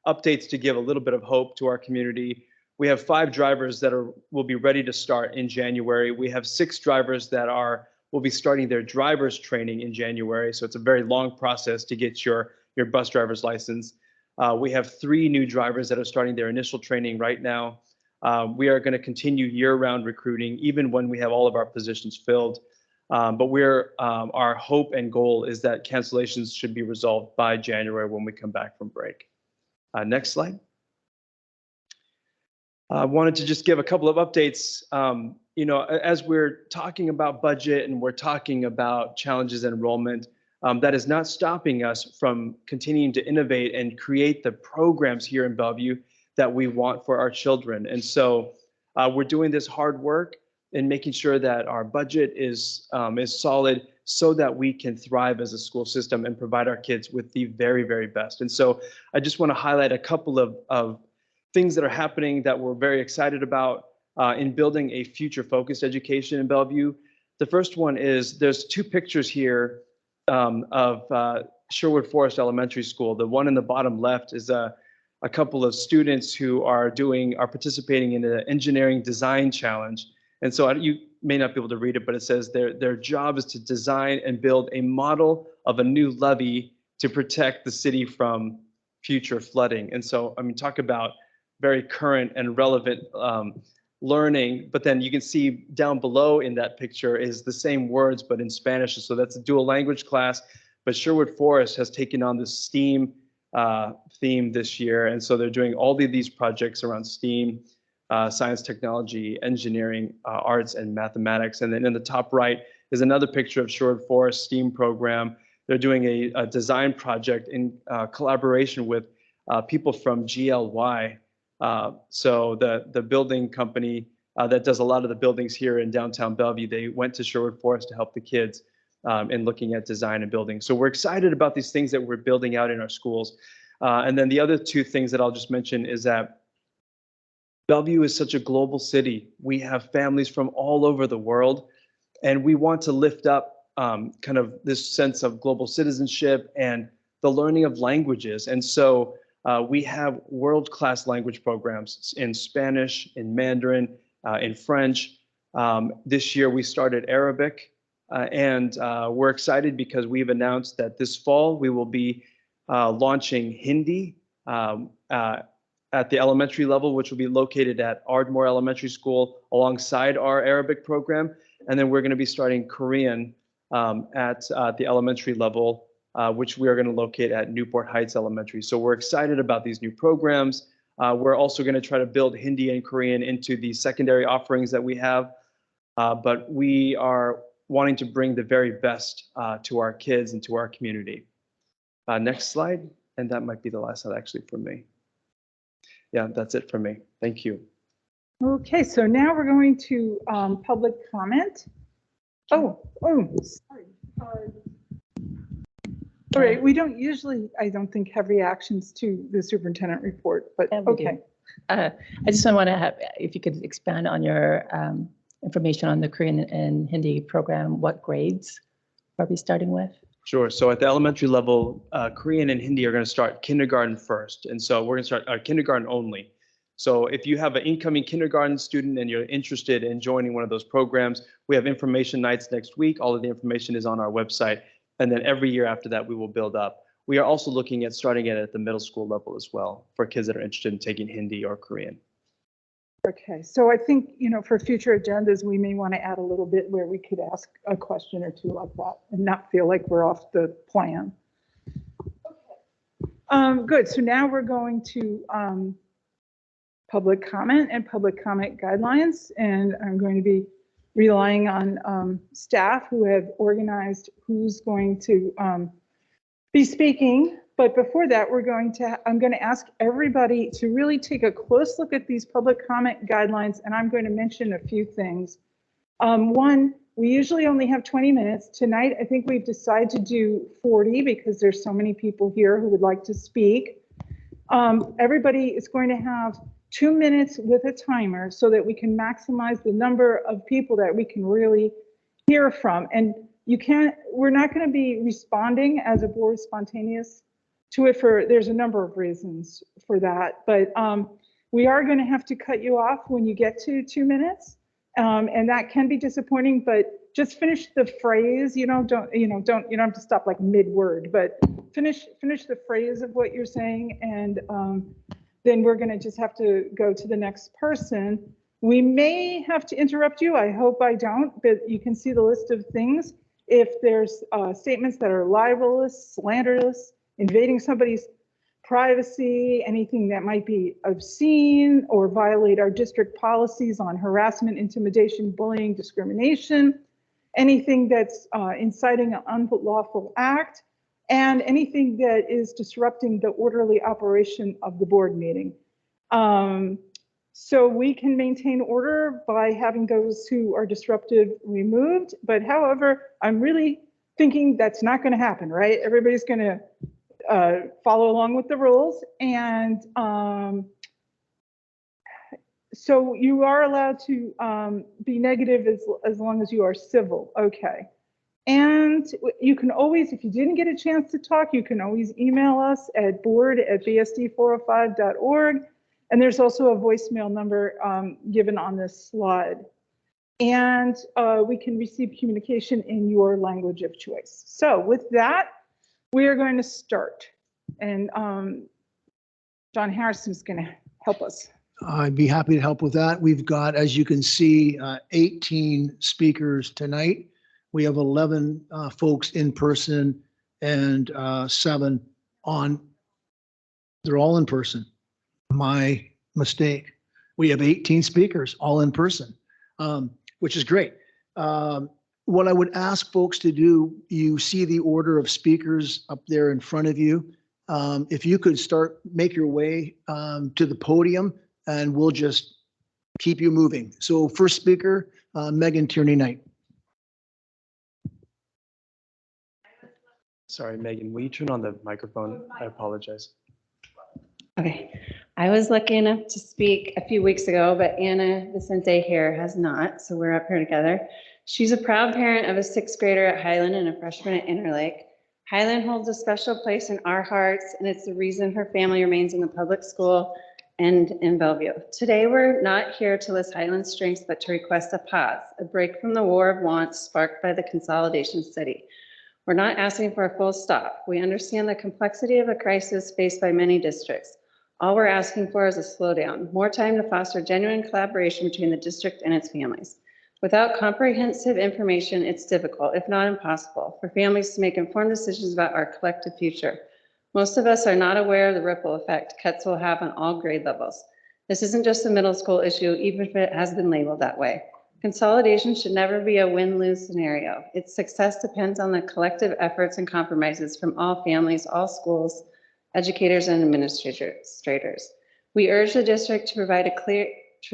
updates to give a little bit of hope to our community. We have 5 drivers that will be ready to start in January. We have 6 drivers that will be starting their driver's training in January. So it's a very long process to get your bus driver's license. We have 3 new drivers that are starting their initial training right now. We are going to continue year-round recruiting, even when we have all of our positions filled. But our hope and goal is that cancellations should be resolved by January when we come back from break. Next slide. I wanted to just give a couple of updates. As we're talking about budget and we're talking about challenges in enrollment, that is not stopping us from continuing to innovate and create the programs here in Bellevue that we want for our children. And so we're doing this hard work and making sure that our budget is solid so that we can thrive as a school system and provide our kids with the very, very best. And so I just want to highlight a couple of things that are happening that we're very excited about in building a future-focused education in Bellevue. The first one is there's 2 pictures here of Sherwood Forest Elementary School. The one in the bottom left is a couple of students who are participating in an engineering design challenge. And so you may not be able to read it, but it says their job is to design and build a model of a new levee to protect the city from future flooding. And so, talk about very current and relevant learning. But then you can see down below in that picture is the same words, but in Spanish. So that's a dual language class. But Sherwood Forest has taken on the STEAM theme this year. And so they're doing all of these projects around STEAM. Science, technology, engineering, arts, and mathematics. And then in the top right is another picture of Sherwood Forest STEAM program. They're doing a design project in collaboration with people from GLY. So the building company that does a lot of the buildings here in downtown Bellevue, they went to Sherwood Forest to help the kids in looking at design and building. So we're excited about these things that we're building out in our schools. And then the other 2 things that I'll just mention is that Bellevue is such a global city. We have families from all over the world, and we want to lift up kind of this sense of global citizenship and the learning of languages. And so we have world-class language programs in Spanish, in Mandarin, in French. This year we started Arabic, and we're excited because we've announced that this fall we will be launching Hindi at the elementary level, which will be located at Ardmore Elementary School alongside our Arabic program. And then we're going to be starting Korean at the elementary level, which we are going to locate at Newport Heights Elementary. So we're excited about these new programs. We're also going to try to build Hindi and Korean into the secondary offerings that we have. But we are wanting to bring the very best to our kids and to our community. Next slide. And that might be the last slide actually for me. Yeah, that's it for me. Thank you. Okay, so now we're going to public comment. Oh, sorry. All right, we don't usually, I don't think, have reactions to the superintendent report, but Yeah, we do. okay. I just want to have, if you could expand on your information on the Korean and Hindi program, what grades are we starting with? Sure. So at the elementary level, Korean and Hindi are going to start kindergarten first. And so we're going to start kindergarten only. So if you have an incoming kindergarten student and you're interested in joining one of those programs, we have information nights next week. All of the information is on our website. And then every year after that, we will build up. We are also looking at starting it at the middle school level as well for kids that are interested in taking Hindi or Korean. Okay, so I think, for future agendas, we may want to add a little bit where we could ask a question or two like that and not feel like we're off the plan. Good, so now we're going to public comment and public comment guidelines, and I'm going to be relying on staff who have organized who's going to be speaking. But before that, I'm going to ask everybody to really take a close look at these public comment guidelines, and I'm going to mention a few things. One, we usually only have 20 minutes. Tonight, I think we've decided to do 40 because there's so many people here who would like to speak. Everybody is going to have 2 minutes with a timer so that we can maximize the number of people that we can really hear from. And we're not going to be responding as a board spontaneous to it there's a number of reasons for that, but we are going to have to cut you off when you get to 2 minutes, and that can be disappointing. But just finish the phrase. You don't have to stop like mid-word, but finish the phrase of what you're saying, and then we're going to just have to go to the next person. We may have to interrupt you. I hope I don't, but you can see the list of things. If there's statements that are libelous, slanderous, invading somebody's privacy, anything that might be obscene or violate our district policies on harassment, intimidation, bullying, discrimination, anything that's inciting an unlawful act, and anything that is disrupting the orderly operation of the board meeting. So we can maintain order by having those who are disruptive removed, but however, I'm really thinking that's not going to happen, right? Everybody's going to follow along with the rules, and so you are allowed to be negative as long as you are civil. Okay. And you can always, if you didn't get a chance to talk, you can always email us at board@bsd405.org. And there's also a voicemail number given on this slide. And we can receive communication in your language of choice. So with that, we are going to start. And John Harrison is going to help us. I'd be happy to help with that. We've got, as you can see, 18 speakers tonight. We have 11 folks in person and 7 on. They're all in person. My mistake. We have 18 speakers, all in person, which is great. What I would ask folks to do, you see the order of speakers up there in front of you. If you could make your way to the podium, and we'll just keep you moving. So first speaker, Megan Tierney-Knight. Sorry, Megan, will you turn on the microphone? I apologize. Okay, I was lucky enough to speak a few weeks ago, but Anna Vicente here has not, so we're up here together. She's a proud parent of a 6th grader at Highland and a freshman at Interlake. Highland holds a special place in our hearts, and it's the reason her family remains in the public school and in Bellevue. Today, we're not here to list Highland's strengths, but to request a pause, a break from the war of wants sparked by the consolidation study. We're not asking for a full stop. We understand the complexity of a crisis faced by many districts. All we're asking for is a slowdown, more time to foster genuine collaboration between the district and its families. Without comprehensive information, it's difficult, if not impossible, for families to make informed decisions about our collective future. Most of us are not aware of the ripple effect cuts will have on all grade levels. This isn't just a middle school issue, even if it has been labeled that way. Consolidation should never be a win-lose scenario. Its success depends on the collective efforts and compromises from all families, all schools, educators, and administrators. We urge the district to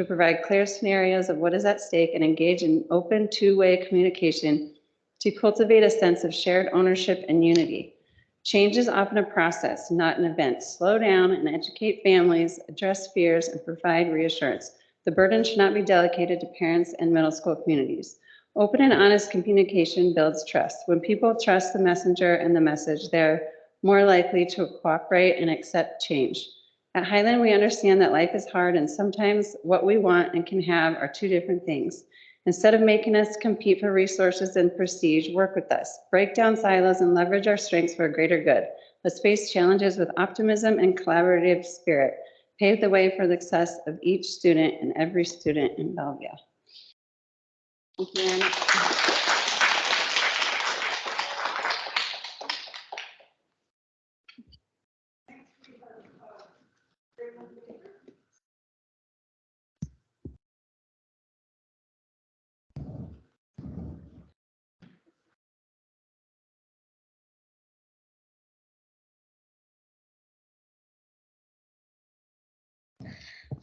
provide clear scenarios of what is at stake and engage in open two-way communication to cultivate a sense of shared ownership and unity. Change is often a process, not an event. Slow down and educate families, address fears, and provide reassurance. The burden should not be delegated to parents and middle school communities. Open and honest communication builds trust. When people trust the messenger and the message, they're more likely to cooperate and accept change. At Highland, we understand that life is hard, and sometimes what we want and can have are two different things. Instead of making us compete for resources and prestige, work with us, break down silos, and leverage our strengths for a greater good. Let's face challenges with optimism and collaborative spirit. pave the way for the success of each student and every student in Bellevue. Thank you, Anna.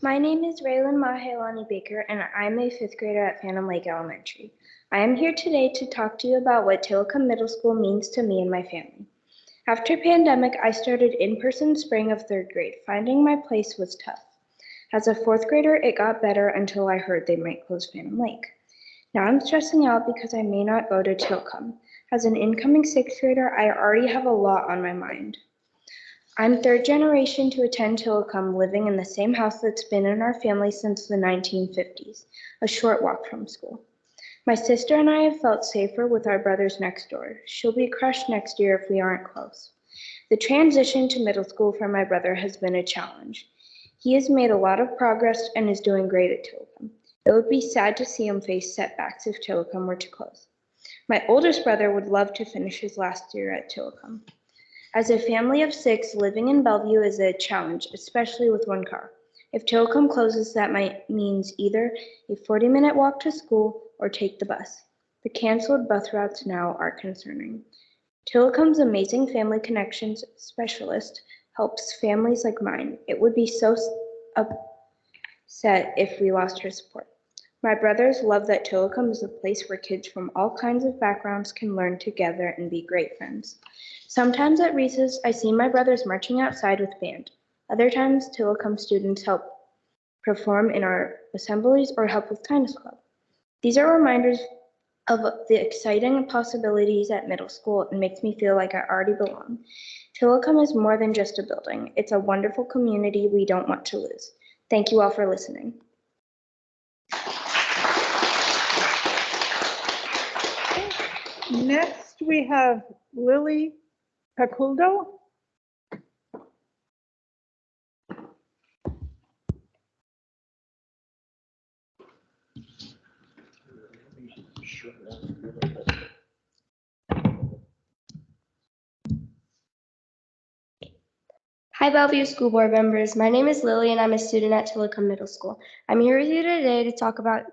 My name is Raylan Mahelani Baker, and I'm a fifth grader at Phantom Lake Elementary. I am here today to talk to you about what Tillicum Middle School means to me and my family. After pandemic, I started in-person spring of third grade. Finding my place was tough. As a fourth grader, it got better until I heard they might close Phantom Lake. Now I'm stressing out because I may not go to Tillicum. As an incoming sixth grader, I already have a lot on my mind. I'm third generation to attend Tillicum, living in the same house that's been in our family since the 1950s, a short walk from school. My sister and I have felt safer with our brothers next door. She'll be crushed next year if we aren't close. The transition to middle school for my brother has been a challenge. He has made a lot of progress and is doing great at Tillicum. It would be sad to see him face setbacks if Tillicum were to close. My oldest brother would love to finish his last year at Tillicum. As a family of 6, living in Bellevue is a challenge, especially with one car. If Tillicum closes, that means either a 40-minute walk to school or take the bus. The canceled bus routes now are concerning. Tillicum's amazing family connections specialist helps families like mine. It would be so upset if we lost her support. My brothers love that Tillicum is a place where kids from all kinds of backgrounds can learn together and be great friends. Sometimes at recess, I see my brothers marching outside with band. Other times, Tillicum students help perform in our assemblies or help with Kindness Club. These are reminders of the exciting possibilities at middle school and makes me feel like I already belong. Tillicum is more than just a building. It's a wonderful community we don't want to lose. Thank you all for listening. Next, we have Lily Paculdo. Hi, Bellevue School Board members. My name is Lily, and I'm a student at Tillicum Middle School. I'm here with you today to talk about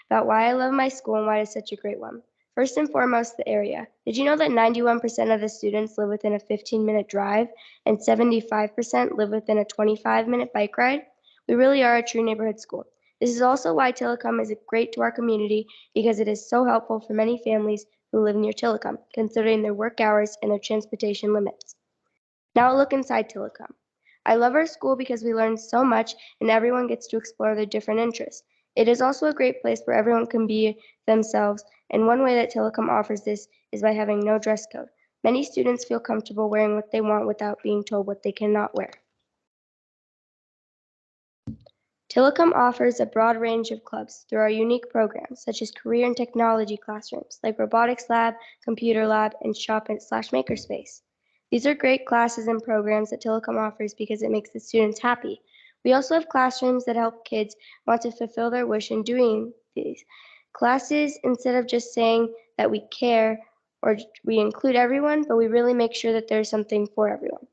why I love my school and why it's such a great one. First and foremost, the area. Did you know that 91% of the students live within a 15-minute drive and 75% live within a 25-minute bike ride? We really are a true neighborhood school. This is also why Tillicum is great to our community because it is so helpful for many families who live near Tillicum, considering their work hours and their transportation limits. Now look inside Tillicum. I love our school because we learn so much and everyone gets to explore their different interests. It is also a great place where everyone can be themselves, and one way that Tillicum offers this is by having no dress code. Many students feel comfortable wearing what they want without being told what they cannot wear. Tillicum offers a broad range of clubs through our unique programs, such as career and technology classrooms, like robotics lab, computer lab, and shop/makerspace. These are great classes and programs that Tillicum offers because it makes the students happy. We also have classrooms that help kids want to fulfill their wish in doing these classes. Instead of just saying that we care or we include everyone, but we really make sure that there's something for everyone.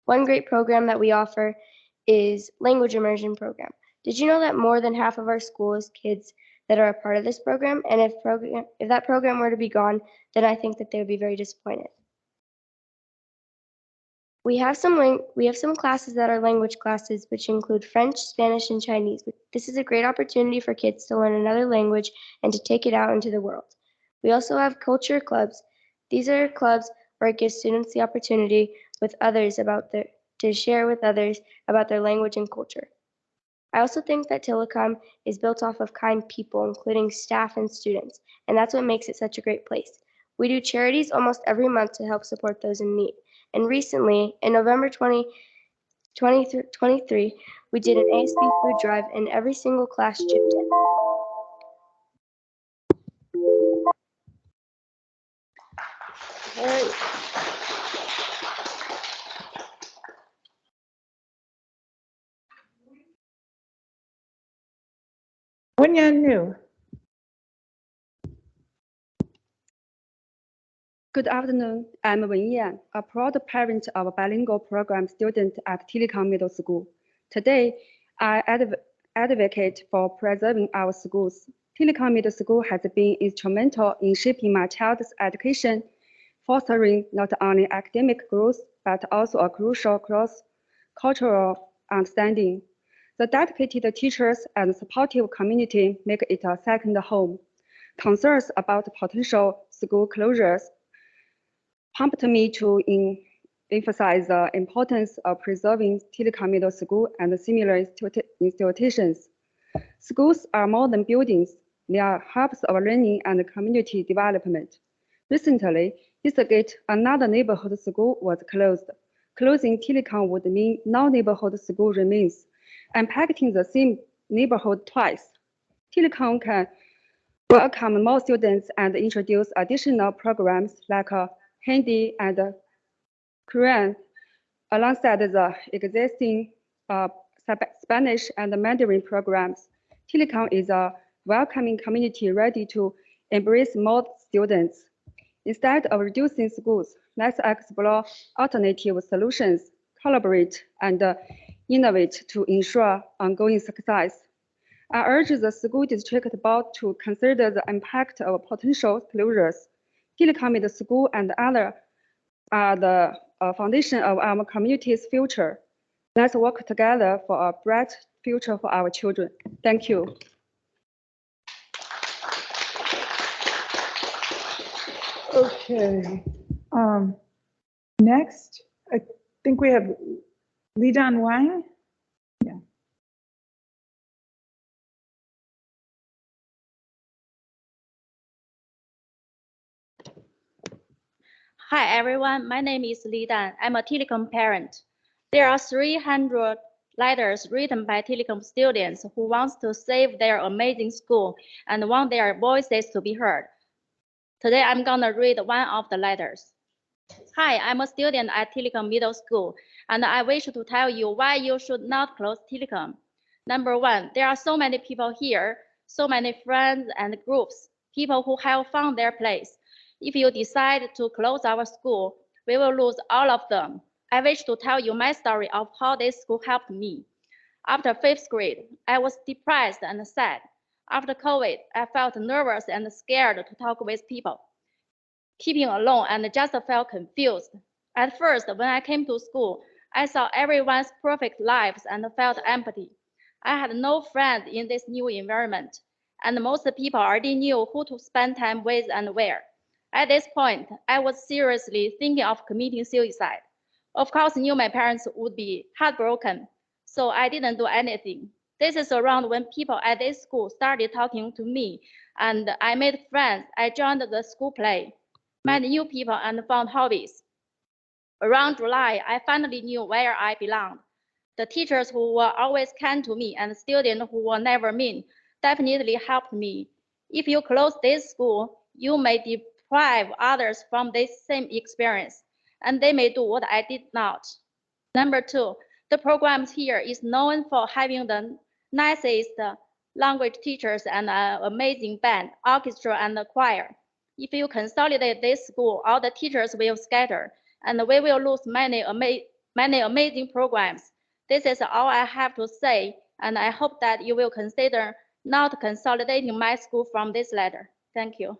One great program that we offer is language immersion program. Did you know that more than half of our school is kids that are a part of this program? And if that program were to be gone, then I think that they would be very disappointed. We have some classes that are language classes, which include French, Spanish, and Chinese. This is a great opportunity for kids to learn another language and to take it out into the world. We also have culture clubs. These are clubs where it gives students the opportunity to share with others about their language and culture. I also think that Tillicum is built off of kind people, including staff and students, and that's what makes it such a great place. We do charities almost every month to help support those in need. And recently, in November 2023, we did an ASB food drive and every single class chipped in. All right. Wenyan. Good afternoon. I'm Wen Yan, a proud parent of a bilingual program student at Telecom Middle School. Today, I advocate for preserving our schools. Telecom Middle School has been instrumental in shaping my child's education, fostering not only academic growth, but also a crucial cross-cultural understanding. The dedicated teachers and supportive community make it a second home. Concerns about potential school closures prompted me to emphasize the importance of preserving Telecom Middle School and similar institutions. Schools are more than buildings. They are hubs of learning and community development. Recently, Eastgate, another neighborhood school, was closed. Closing Telecom would mean no neighborhood school remains, impacting the same neighborhood twice. Telecom can welcome more students and introduce additional programs like Hindi and Korean alongside the existing Spanish and Mandarin programs. Telecom is a welcoming community ready to embrace more students. Instead of reducing schools, let's explore alternative solutions, collaborate, and innovate to ensure ongoing success. I urge the school district board to consider the impact of potential closures. Telecom Middle School and other are the foundation of our community's future. Let's work together for a bright future for our children. Thank you. Okay. Next, I think we have Li Dan Wang. Yeah. Hi everyone, my name is Li Dan. I'm a Telecom parent. There are 300 letters written by Telecom students who want to save their amazing school and want their voices to be heard. Today I'm gonna read one of the letters. Hi, I'm a student at Telecom Middle School, and I wish to tell you why you should not close Telecom. Number one, there are so many people here, so many friends and groups, people who have found their place. If you decide to close our school, we will lose all of them. I wish to tell you my story of how this school helped me. After 5th grade, I was depressed and sad. After COVID, I felt nervous and scared to talk with people. Keeping alone and just felt confused. At first, when I came to school, I saw everyone's perfect lives and felt empty. I had no friends in this new environment, and most people already knew who to spend time with and where. At this point, I was seriously thinking of committing suicide. Of course, I knew my parents would be heartbroken, so I didn't do anything. This is around when people at this school started talking to me, and I made friends. I joined the school play, met new people, and found hobbies. Around July, I finally knew where I belonged. The teachers who were always kind to me and students who were never mean definitely helped me. If you close this school, you may deprive others from this same experience, and they may do what I did not. Number two, the programs here is known for having the nicest language teachers and an amazing band, orchestra, and choir. If you consolidate this school, all the teachers will scatter, and we will lose many amazing programs. This is all I have to say, and I hope that you will consider not consolidating my school from this letter. Thank you.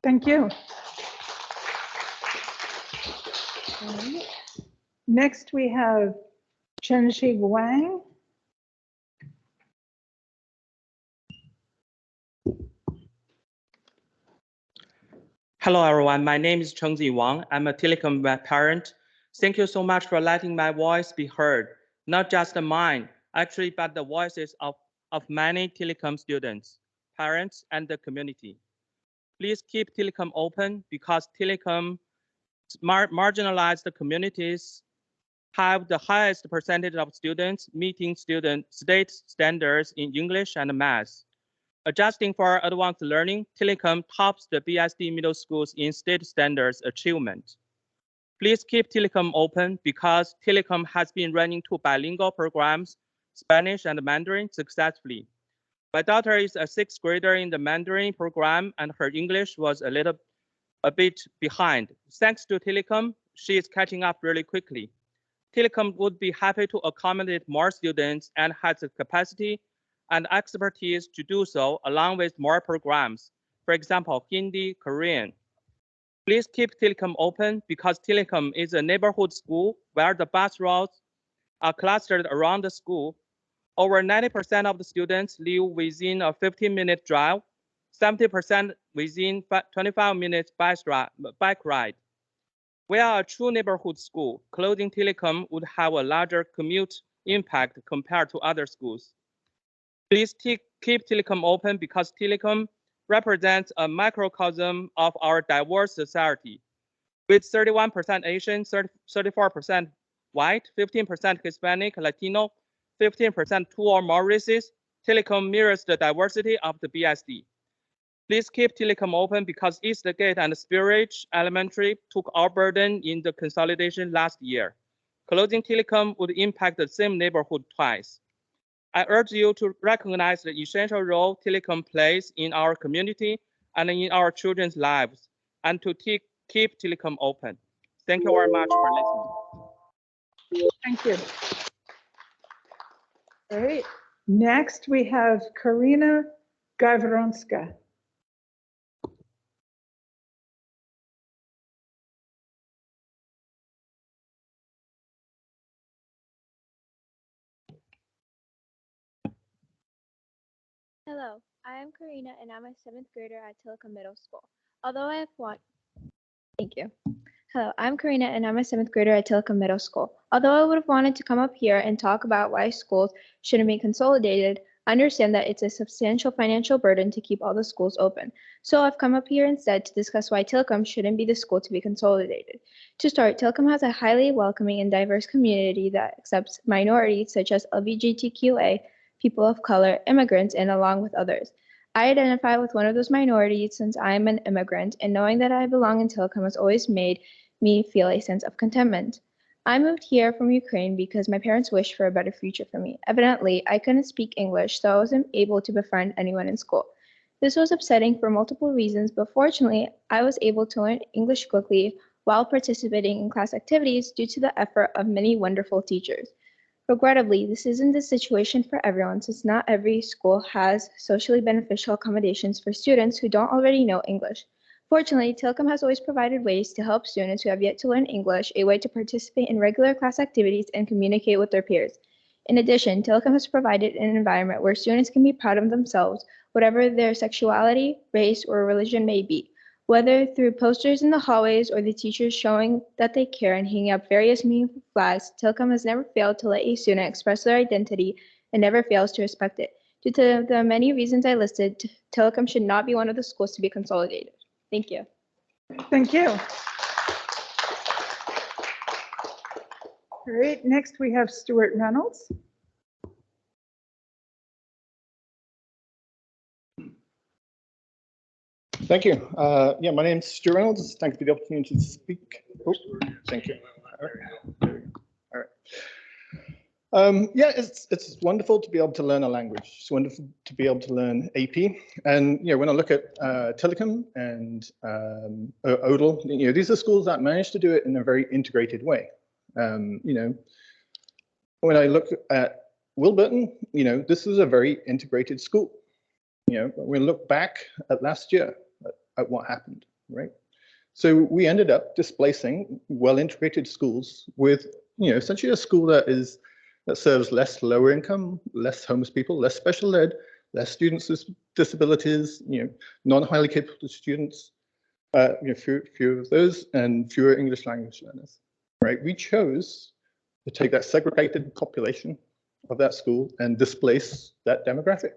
Thank you. Next, we have Chenxi Wang. Hello, everyone. My name is Chengzi Wang. I'm a Telecom parent. Thank you so much for letting my voice be heard. Not just mine, actually, but the voices of many Telecom students, parents, and the community. Please keep Telecom open because Telecom marginalized communities have the highest percentage of students meeting state standards in English and math. Adjusting for advanced learning, Telecom tops the BSD middle schools in state standards achievement. Please keep Telecom open because Telecom has been running 2 bilingual programs, Spanish and Mandarin, successfully. My daughter is a sixth grader in the Mandarin program, and her English was a bit behind. Thanks to Telecom, she is catching up really quickly. Telecom would be happy to accommodate more students and has the capacity and expertise to do so, along with more programs. For example, Hindi, Korean. Please keep Telecom open because Telecom is a neighborhood school where the bus routes are clustered around the school. Over 90% of the students live within a 15-minute drive, 70% within 25 minutes bike ride. We are a true neighborhood school. Closing Telecom would have a larger commute impact compared to other schools. Please keep Telecom open because Telecom represents a microcosm of our diverse society. With 31% Asian, 34% white, 15% Hispanic, Latino, 15% two or more races, Telecom mirrors the diversity of the BSD. Please keep Telecom open because Eastgate and Spirit Elementary took our burden in the consolidation last year. Closing Telecom would impact the same neighborhood twice. I urge you to recognize the essential role Telecom plays in our community and in our children's lives, and to keep Telecom open. Thank you very much for listening. Thank you. All right. Next, we have Karina Gawronska. Hello, I am Karina and I'm a 7th grader at Telecom Middle School. Although I have Thank you. Hello, I'm Karina and I'm a 7th grader at Telecom Middle School. Although I would have wanted to come up here and talk about why schools shouldn't be consolidated, I understand that it's a substantial financial burden to keep all the schools open. So I've come up here instead to discuss why Telecom shouldn't be the school to be consolidated. To start, Telecom has a highly welcoming and diverse community that accepts minorities such as LGBTQA, people of color, immigrants, and along with others. I identify with one of those minorities since I am an immigrant, and knowing that I belong in Telecom has always made me feel a sense of contentment. I moved here from Ukraine because my parents wished for a better future for me. Evidently, I couldn't speak English, so I wasn't able to befriend anyone in school. This was upsetting for multiple reasons, but fortunately, I was able to learn English quickly while participating in class activities due to the effort of many wonderful teachers. Regrettably, this isn't the situation for everyone since not every school has socially beneficial accommodations for students who don't already know English. Fortunately, Telecom has always provided ways to help students who have yet to learn English, a way to participate in regular class activities and communicate with their peers. In addition, Telecom has provided an environment where students can be proud of themselves, whatever their sexuality, race, or religion may be. Whether through posters in the hallways or the teachers showing that they care and hanging up various meaningful flags, Telecom has never failed to let a student express their identity and never fails to respect it. Due to the many reasons I listed, Telecom should not be one of the schools to be consolidated. Thank you. Thank you. All right, next we have Stuart Reynolds. Thank you. Yeah, my name's Stuart Reynolds. Thank you for the opportunity to speak. Oh, thank you. All right. Yeah, it's wonderful to be able to learn a language. It's wonderful to be able to learn AP. And when I look at Telecom and ODL, these are schools that manage to do it in a very integrated way. When I look at Wilburton, this is a very integrated school. We look back at last year at what happened, right? So we ended up displacing well-integrated schools with, essentially a school that serves less lower income, less homeless people, less special ed, less students with disabilities, non-highly capable students, fewer of those, and fewer English language learners, right? We chose to take that segregated population of that school and displace that demographic.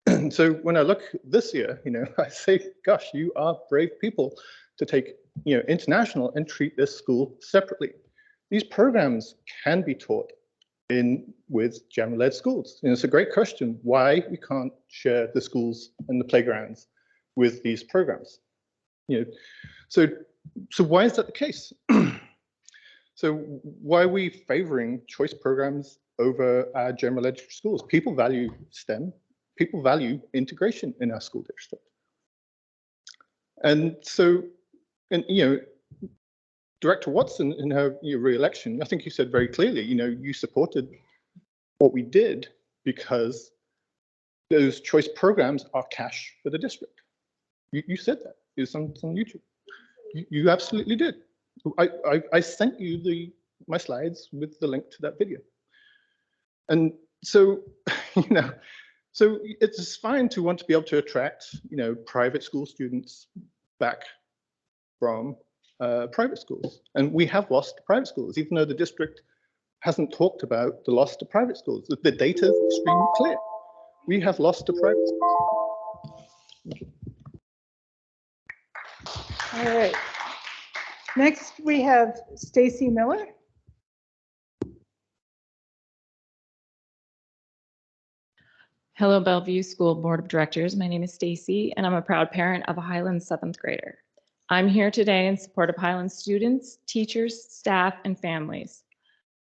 And so when I look this year, I say, gosh, you are brave people to take, international and treat this school separately. These programs can be taught with general ed schools. It's a great question why we can't share the schools and the playgrounds with these programs. So why is that the case? So why are we favoring choice programs over our general ed schools? People value STEM. people value integration in our school district. And so, and Director Watson, in her re-election, I think you said very clearly, you supported what we did because those choice programs are cash for the district. You said that. It was on YouTube. You absolutely did. I sent you my slides with the link to that video. And so, so it's fine to want to be able to attract, private school students back from private schools. And we have lost private schools, even though the district hasn't talked about the loss to private schools. The data is extremely clear. We have lost to private schools. All right. Next, we have Stacy Miller. Hello, Bellevue School Board of Directors. My name is Stacy, and I'm a proud parent of a Highland 7th grader. I'm here today in support of Highland students, teachers, staff, and families.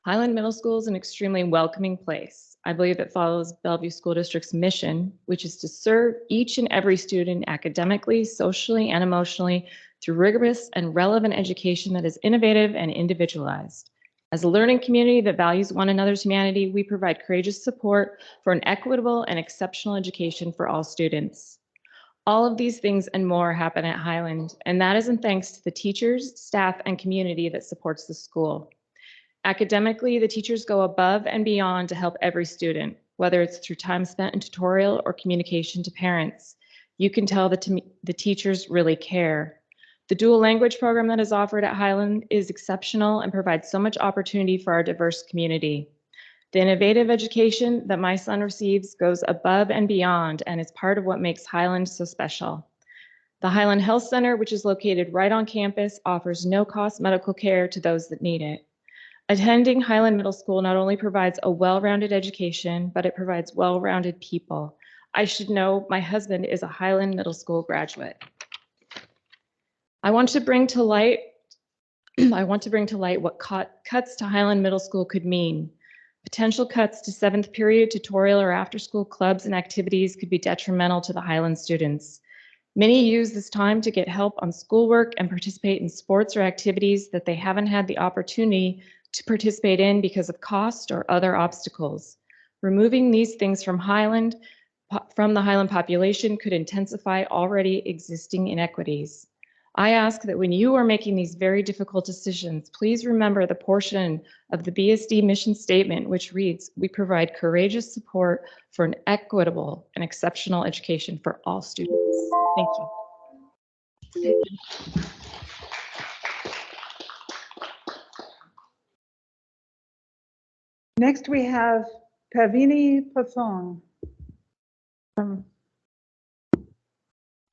Highland Middle School is an extremely welcoming place. I believe it follows Bellevue School District's mission, which is to serve each and every student academically, socially, and emotionally through rigorous and relevant education that is innovative and individualized. As a learning community that values one another's humanity, we provide courageous support for an equitable and exceptional education for all students. All of these things and more happen at Highland, and that is in thanks to the teachers, staff, and community that supports the school. Academically, the teachers go above and beyond to help every student, whether it's through time spent in tutorial or communication to parents. You can tell that the teachers really care. The dual language program that is offered at Highland is exceptional and provides so much opportunity for our diverse community. The innovative education that my son receives goes above and beyond and is part of what makes Highland so special. The Highland Health Center, which is located right on campus, offers no-cost medical care to those that need it. Attending Highland Middle School not only provides a well-rounded education, but it provides well-rounded people. I should know my husband is a Highland Middle School graduate. I want to bring to light what cuts to Highland Middle School could mean. Potential cuts to 7th period tutorial or after-school clubs and activities could be detrimental to the Highland students. Many use this time to get help on schoolwork and participate in sports or activities that they haven't had the opportunity to participate in because of cost or other obstacles. Removing these things from the Highland population could intensify already existing inequities. I ask that when you are making these very difficult decisions, please remember the portion of the BSD mission statement, which reads, "We provide courageous support for an equitable and exceptional education for all students." Thank you. Next, we have Pavini Pathong.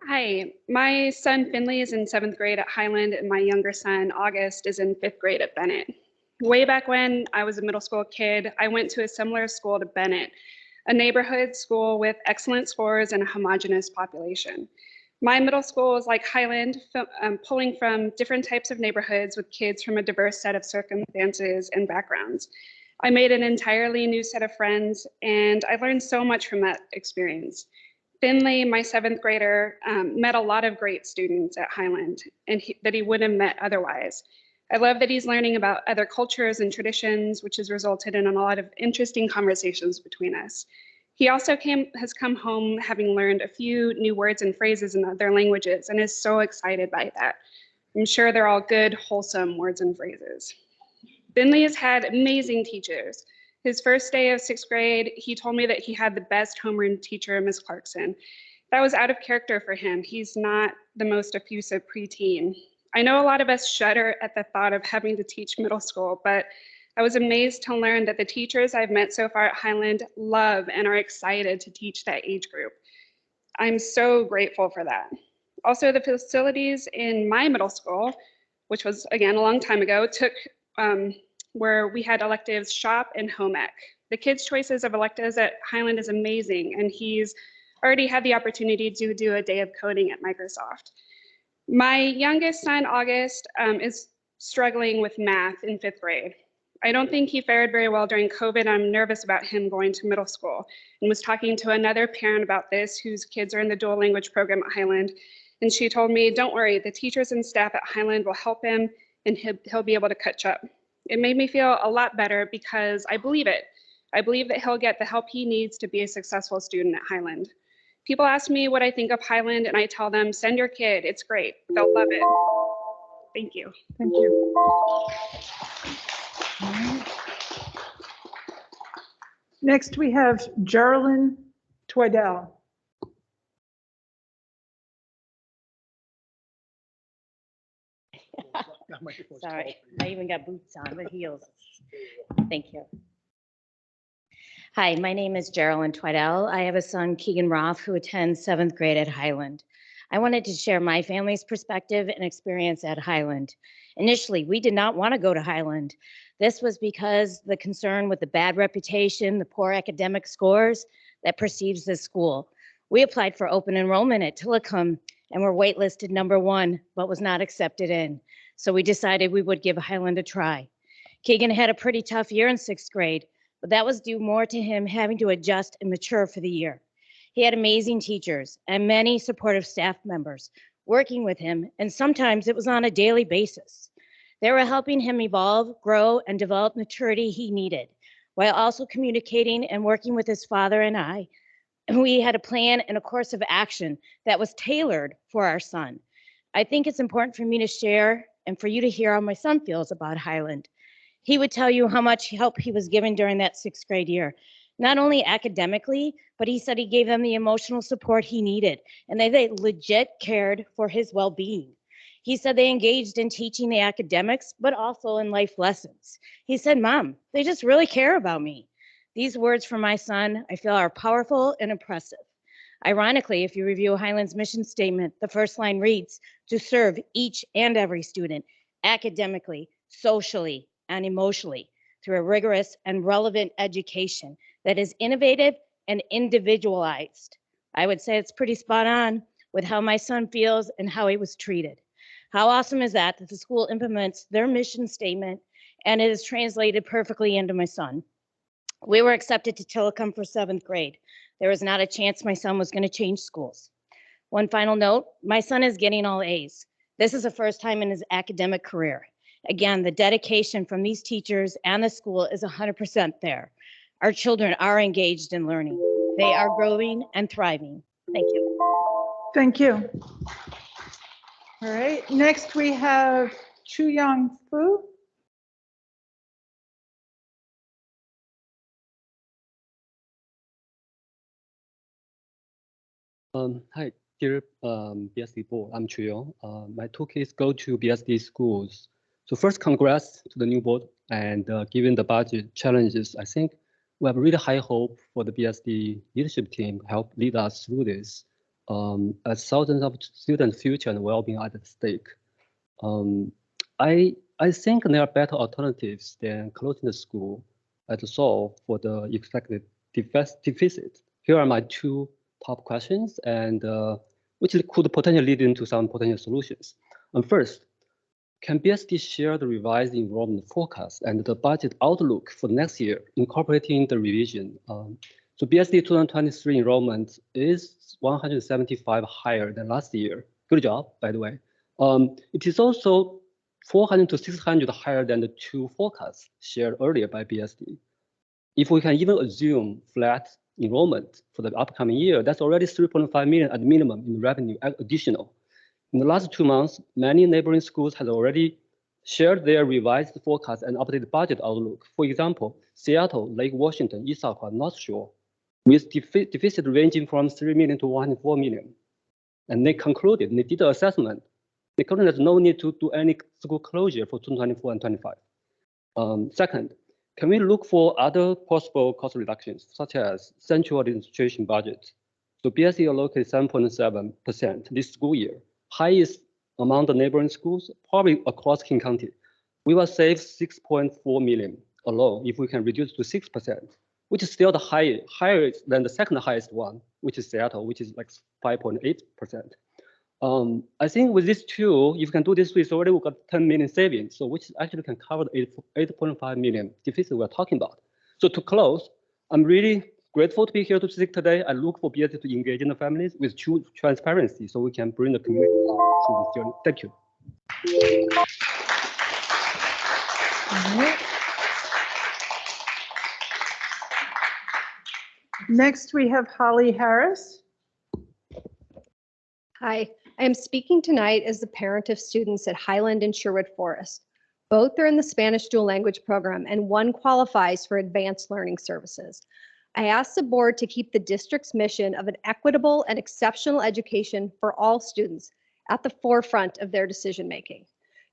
Hi, my son Finley is in 7th grade at Highland, and my younger son August is in 5th grade at Bennett. Way back when I was a middle school kid, I went to a similar school to Bennett, a neighborhood school with excellent scores and a homogeneous population. My middle school is like Highland, pulling from different types of neighborhoods with kids from a diverse set of circumstances and backgrounds. I made an entirely new set of friends, and I learned so much from that experience. Finley, my 7th grader, met a lot of great students at Highland and that he wouldn't have met otherwise. I love that he's learning about other cultures and traditions, which has resulted in a lot of interesting conversations between us. He also has come home having learned a few new words and phrases in other languages and is so excited by that. I'm sure they're all good, wholesome words and phrases. Finley has had amazing teachers. His first day of 6th grade, he told me that he had the best homeroom teacher, Ms. Clarkson. That was out of character for him. He's not the most effusive preteen. I know a lot of us shudder at the thought of having to teach middle school, but I was amazed to learn that the teachers I've met so far at Highland love and are excited to teach that age group. I'm so grateful for that. Also, the facilities in my middle school, which was, again, a long time ago, where we had electives shop and home ec. The kids' choices of electives at Highland is amazing, and he's already had the opportunity to do a day of coding at Microsoft. My youngest son, August, is struggling with math in 5th grade. I don't think he fared very well during COVID. I'm nervous about him going to middle school, and was talking to another parent about this whose kids are in the dual language program at Highland. And she told me, don't worry, the teachers and staff at Highland will help him and he'll be able to catch up. It made me feel a lot better because I believe it. I believe that he'll get the help he needs to be a successful student at Highland. People ask me what I think of Highland, and I tell them, send your kid, it's great, they'll love it. Thank you. Thank you. Next, we have Geraldine Twaddell. Sorry, I even got boots on, but heels. Thank you. Hi, my name is Geraldine Twaddell. I have a son, Keegan Roth, who attends 7th grade at Highland. I wanted to share my family's perspective and experience at Highland. Initially, we did not want to go to Highland. This was because the concern with the bad reputation, the poor academic scores that perceives this school. We applied for open enrollment at Tillicum and were waitlisted #1, but was not accepted in. So we decided we would give Highland a try. Keegan had a pretty tough year in 6th grade, but that was due more to him having to adjust and mature for the year. He had amazing teachers and many supportive staff members working with him, and sometimes it was on a daily basis. They were helping him evolve, grow, and develop maturity he needed, while also communicating and working with his father and I. And we had a plan and a course of action that was tailored for our son. I think it's important for me to share and for you to hear how my son feels about Highland. He would tell you how much help he was given during that 6th grade year, not only academically, but he said he gave them the emotional support he needed, and they legit cared for his well-being. He said they engaged in teaching the academics, but also in life lessons. He said, Mom, they just really care about me. These words from my son, I feel, are powerful and impressive. Ironically, if you review Highland's mission statement, the first line reads, to serve each and every student academically, socially, and emotionally through a rigorous and relevant education that is innovative and individualized. I would say it's pretty spot on with how my son feels and how he was treated. How awesome is that the school implements their mission statement and it is translated perfectly into my son. We were accepted to Tillicum for 7th grade. There was not a chance my son was going to change schools. One final note, my son is getting all A's. This is the first time in his academic career. Again, the dedication from these teachers and the school is 100% there. Our children are engaged in learning. They are growing and thriving. Thank you. Thank you. All right, next we have Chu Young Fu. Hi, dear BSD board. I'm Chuyong. My two kids go to BSD schools. So first, congrats to the new board. And given the budget challenges, I think we have really high hope for the BSD leadership team to help lead us through this. As thousands of students' future and well-being are at stake. I think there are better alternatives than closing the school as a solve for the expected deficit. Here are my two top questions, and which could potentially lead into some potential solutions. First, can BSD share the revised enrollment forecast and the budget outlook for next year, incorporating the revision? So BSD 2023 enrollment is 175 higher than last year. Good job, by the way. It is also 400 to 600 higher than the two forecasts shared earlier by BSD. If we can even assume flat enrollment for the upcoming year, that's already 3.5 million at minimum in revenue additional. In the last 2 months, many neighboring schools have already shared their revised forecast and updated budget outlook. For example, Seattle, Lake Washington, Issaquah, North Shore, with deficit ranging from 3 million to 104 million. And they concluded, they did an assessment. They concluded there's no need to do any school closure for 2024 and 25. Second, can we look for other possible cost reductions, such as central administration budget? So BSD allocated 7.7% this school year, highest among the neighboring schools, probably across King County. We will save 6.4 million alone if we can reduce to 6%, which is still the higher than the second highest one, which is Seattle, which is like 5.8%. I think with this tool, if you can do this with already, we've got 10 million savings, so which actually can cover the 8.5 million deficit we're talking about. So to close, I'm really grateful to be here to speak today. I look for be able to engage in the families with true transparency so we can bring the community through this journey. Thank you. All right. Next, we have Holly Harris. Hi, I am speaking tonight as the parent of students at Highland and Sherwood Forest. Both are in the Spanish dual language program and one qualifies for advanced learning services. I asked the board to keep the district's mission of an equitable and exceptional education for all students at the forefront of their decision-making.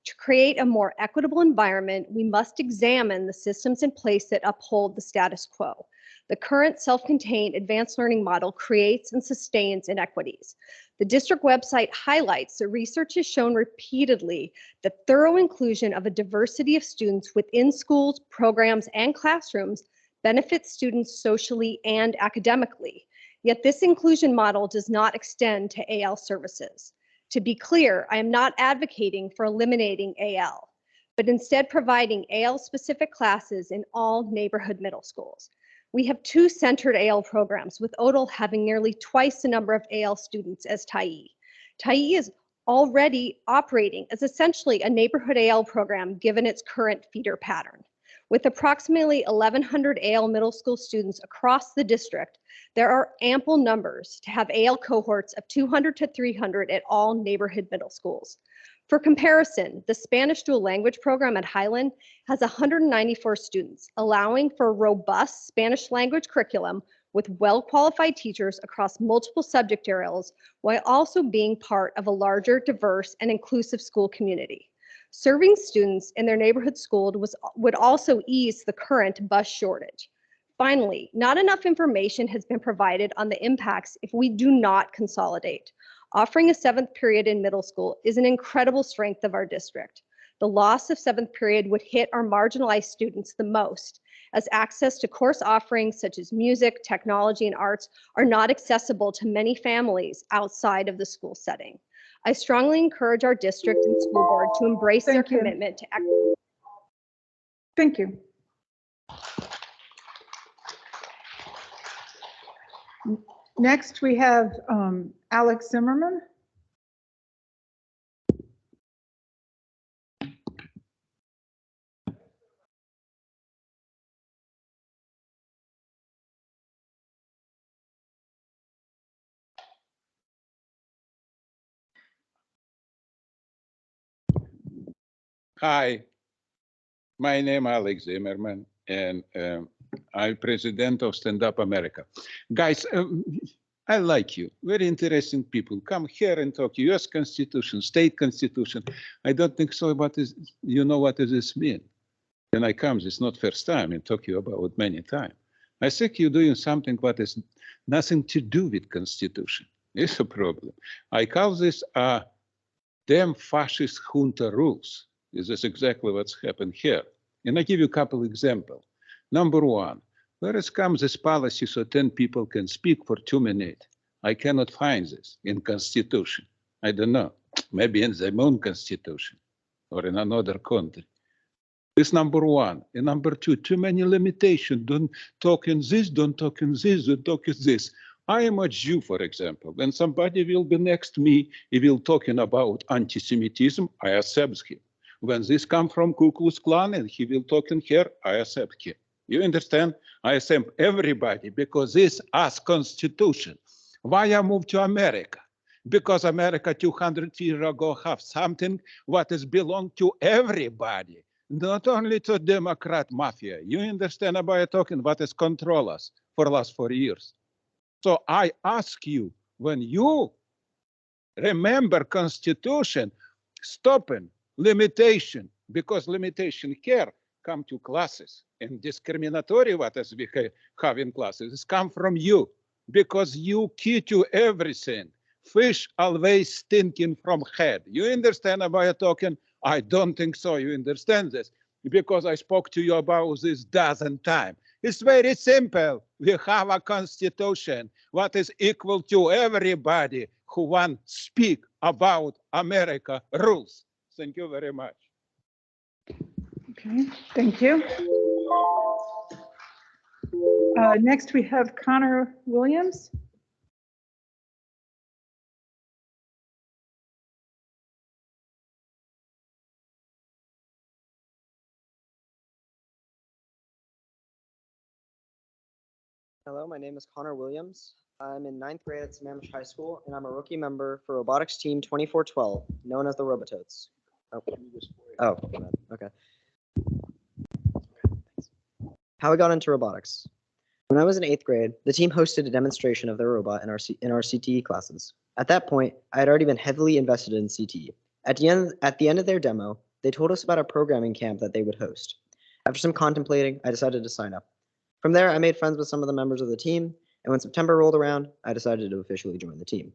To create a more equitable environment, we must examine the systems in place that uphold the status quo. The current self-contained advanced learning model creates and sustains inequities. The district website highlights that research has shown repeatedly that thorough inclusion of a diversity of students within schools, programs, and classrooms benefits students socially and academically. Yet this inclusion model does not extend to AL services. To be clear, I am not advocating for eliminating AL, but instead providing AL-specific classes in all neighborhood middle schools. We have two centered AL programs, with Odell having nearly twice the number of AL students as Tyee. Tyee is already operating as essentially a neighborhood AL program given its current feeder pattern. With approximately 1,100 AL middle school students across the district, there are ample numbers to have AL cohorts of 200 to 300 at all neighborhood middle schools. For comparison, the Spanish dual language program at Highland has 194 students, allowing for a robust Spanish language curriculum with well-qualified teachers across multiple subject areas, while also being part of a larger, diverse, and inclusive school community. Serving students in their neighborhood school would also ease the current bus shortage. Finally, not enough information has been provided on the impacts if we do not consolidate. Offering a 7th period in middle school is an incredible strength of our district. The loss of 7th period would hit our marginalized students the most, as access to course offerings such as music, technology, and arts are not accessible to many families outside of the school setting. I strongly encourage our district and school board to embrace their commitment to equity. Thank you. Next, we have Alex Zimmerman. Hi, my name is Alex Zimmerman, and I'm president of Stand Up America. Guys, I like you. Very interesting people. Come here and talk U.S. Constitution, state constitution. I don't think so. What is, you know what does this mean? When I come, it's not first time and talk you about many times. I think you're doing something what is nothing to do with constitution. It's a problem. I call this damn fascist junta rules. This is exactly what's happened here. And I give you a couple examples. Number one, where it comes this policy so 10 people can speak for 2 minutes? I cannot find this in Constitution. I don't know, maybe in their own Constitution or in another country. This number one. And number two, too many limitations. Don't talk in this, don't talk in this, don't talk in this. I am a Jew, for example. When somebody will be next to me, he will talking about anti-Semitism, I accept him. When this come from Ku Klux Klan and he will talk in here, I accept him. You understand? I accept everybody because this us constitution. Why I moved to America? Because America 200 years ago have something what is belong to everybody, not only to Democrat mafia. You understand about talking what is control us for the last 4 years. So I ask you, when you remember constitution, stopping limitation, because limitation here come to classes, and discriminatory what is we have in classes come from you, because you key to everything. Fish always stinking from head. You understand about talking? I don't think so. You understand this? Because I spoke to you about this dozen times. It's very simple. We have a constitution what is equal to everybody who want to speak about America rules. Thank you very much. Okay, thank you. Next, we have Connor Williams. Hello, my name is Connor Williams. I'm in 9th grade at Sammamish High School, and I'm a rookie member for Robotics Team 2412, known as the Robotoads. Oh, okay. How I got into robotics. When I was in 8th grade, the team hosted a demonstration of their robot in our CTE classes. At that point, I had already been heavily invested in CTE. At the end of their demo, they told us about a programming camp that they would host. After some contemplating, I decided to sign up. From there, I made friends with some of the members of the team, and when September rolled around, I decided to officially join the team.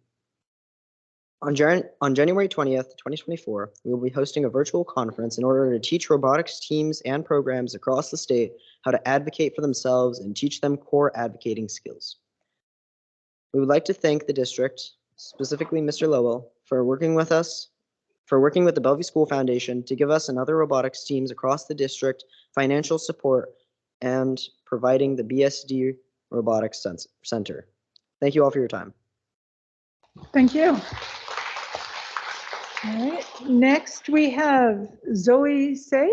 On January 20th, 2024, we will be hosting a virtual conference in order to teach robotics teams and programs across the state how to advocate for themselves and teach them core advocating skills. We would like to thank the district, specifically Mr. Lowell, for working with the Bellevue School Foundation to give us and other robotics teams across the district financial support and providing the BSD Robotics Center. Thank you all for your time. Thank you. All right, next we have Zoe Say.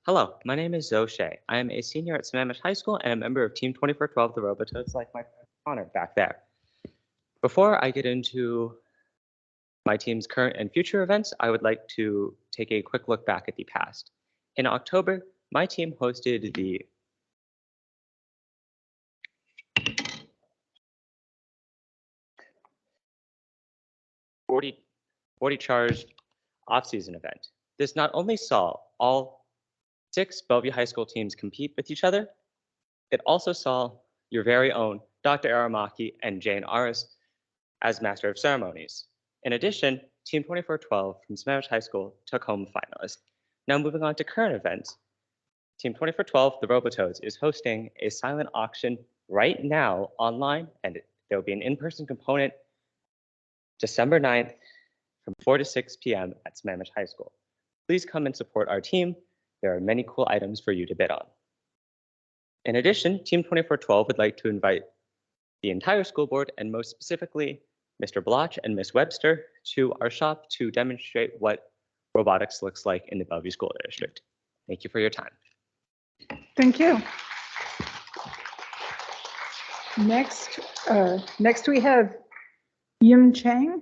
Hello, my name is Zoe Shea. I am a senior at Sammamish High School and a member of Team 2412, the Robotoads, like my friend Connor back there. Before I get into my team's current and future events, I would like to take a quick look back at the past. In October, my team hosted the Forty Charged off-season event. This not only saw all 6 Bellevue High School teams compete with each other, it also saw your very own Dr. Aramaki and Jane Aris as Master of Ceremonies. In addition, Team 2412 from Sammamish High School took home finalist. Now moving on to current events, Team 2412, the Robotoads, is hosting a silent auction right now online, and there will be an in-person component December 9th from 4 to 6 p.m. at Sammamish High School. Please come and support our team. There are many cool items for you to bid on. In addition, Team 2412 would like to invite the entire school board, and most specifically, Mr. Bloch and Ms. Webster, to our shop to demonstrate what robotics looks like in the Bellevue School District. Thank you for your time. Thank you. Next we have Yim Chang.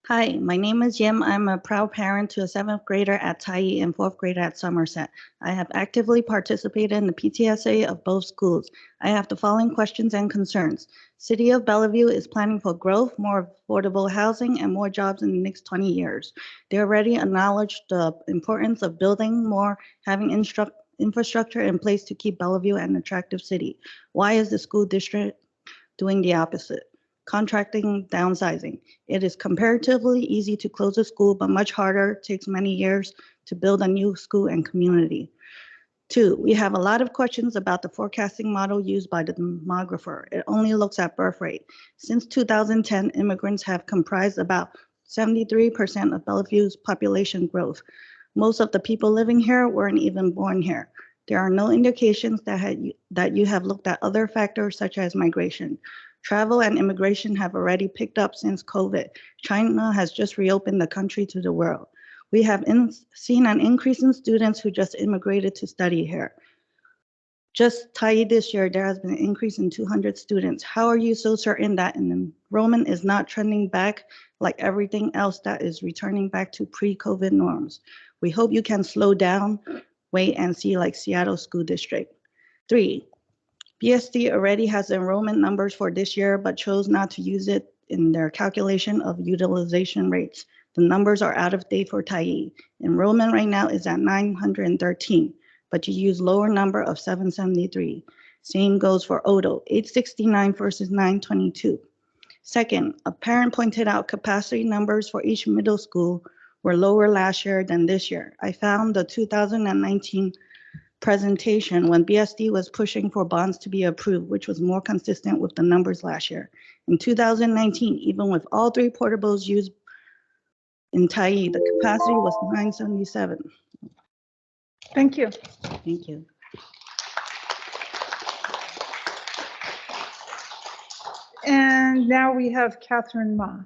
Hi, my name is Yim. I'm a proud parent to a 7th grader at Tyee and 4th grader at Somerset. I have actively participated in the PTSA of both schools. I have the following questions and concerns. City of Bellevue is planning for growth, more affordable housing, and more jobs in the next 20 years. They already acknowledged the importance of building more, having infrastructure in place to keep Bellevue an attractive city. Why is the school district doing the opposite? Contracting, downsizing. It is comparatively easy to close a school, but much harder, takes many years to build a new school and community. 2, we have a lot of questions about the forecasting model used by the demographer. It only looks at birth rate. Since 2010, immigrants have comprised about 73% of Bellevue's population growth. Most of the people living here weren't even born here. There are no indications that you have looked at other factors such as migration. Travel and immigration have already picked up since COVID. China has just reopened the country to the world. We have seen an increase in students who just immigrated to study here. Just Tyee this year, there has been an increase in 200 students. How are you so certain that enrollment is not trending back like everything else that is returning back to pre-COVID norms? We hope you can slow down, wait and see like Seattle School District. 3, BSD already has enrollment numbers for this year, but chose not to use it in their calculation of utilization rates. The numbers are out of date for Tyee. Enrollment right now is at 913, but you use lower number of 773. Same goes for Odo, 869 versus 922. Second, a parent pointed out capacity numbers for each middle school were lower last year than this year. I found the 2019 presentation when BSD was pushing for bonds to be approved, which was more consistent with the numbers last year. In 2019, even with all 3 portables used in Tyee, the capacity was 977. Thank you. Thank you. And now we have Catherine Ma.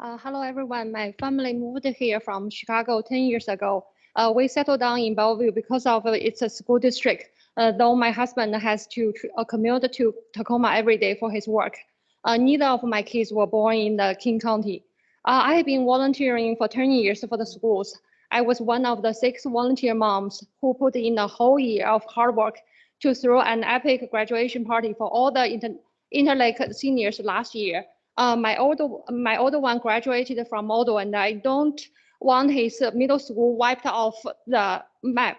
Hello, everyone. My family moved here from Chicago 10 years ago. We settled down in Bellevue because of its a school district, though my husband has to commute to Tacoma every day for his work. Neither of my kids were born in the King County. I have been volunteering for 10 years for the schools. I was one of the 6 volunteer moms who put in a whole year of hard work to throw an epic graduation party for all the Interlake seniors last year. My older one graduated from Modo, and I don't want his middle school wiped off the map.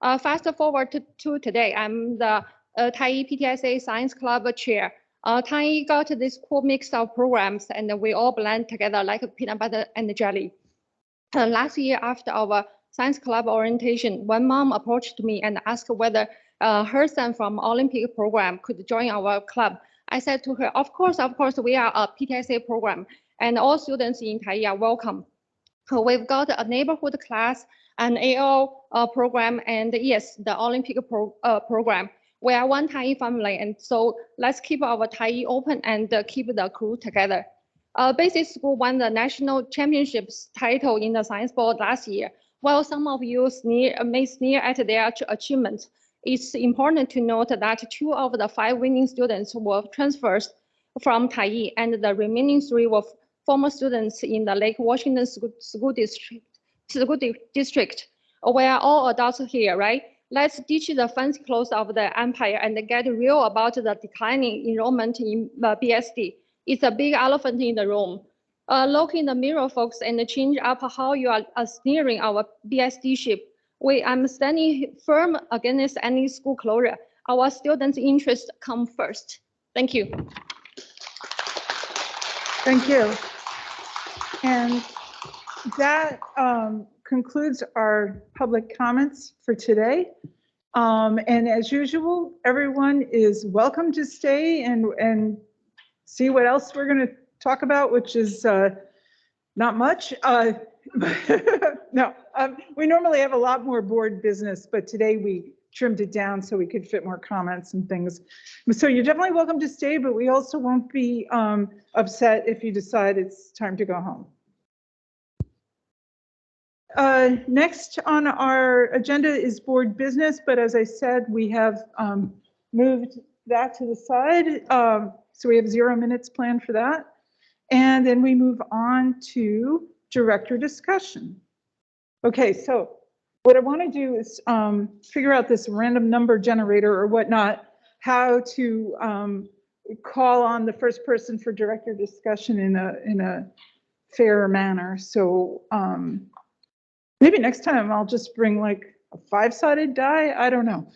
Fast forward to today, I'm the Tyee PTSA Science Club chair. Tyee got this cool mix of programs, and we all blend together like peanut butter and jelly. Last year, after our science club orientation, one mom approached me and asked whether her son from Olympic program could join our club. I said to her, of course, we are a PTSA program, and all students in Tyee are welcome. We've got a neighborhood class, an AO program, and yes, the Olympic program. We are one Tyee family, and so let's keep our Tyee open and keep the crew together. Basic School won the national championships title in the science board last year. While some of you may sneer at their achievements, it's important to note that 2 of the 5 winning students were transfers from Tyee, and the remaining 3 were former students in the Lake Washington School District. We are all adults here, right? Let's ditch the fancy clothes of the empire and get real about the declining enrollment in BSD. It's a big elephant in the room. Look in the mirror, folks, and change up how you are steering our BSD ship. I'm standing firm against any school closure. Our students' interests come first. Thank you. Thank you. And that concludes our public comments for today. And as usual, everyone is welcome to stay and see what else we're going to talk about, which is not much. No, we normally have a lot more board business, but today we trimmed it down so we could fit more comments and things. So you're definitely welcome to stay, but we also won't be upset if you decide it's time to go home. Next on our agenda is board business, but as I said, we have moved that to the side. So we have 0 minutes planned for that. And then we move on to director discussion. Okay, so what I want to do is figure out this random number generator or whatnot, how to call on the first person for director discussion in a fair manner. So maybe next time I'll just bring like a 5-sided die. I don't know.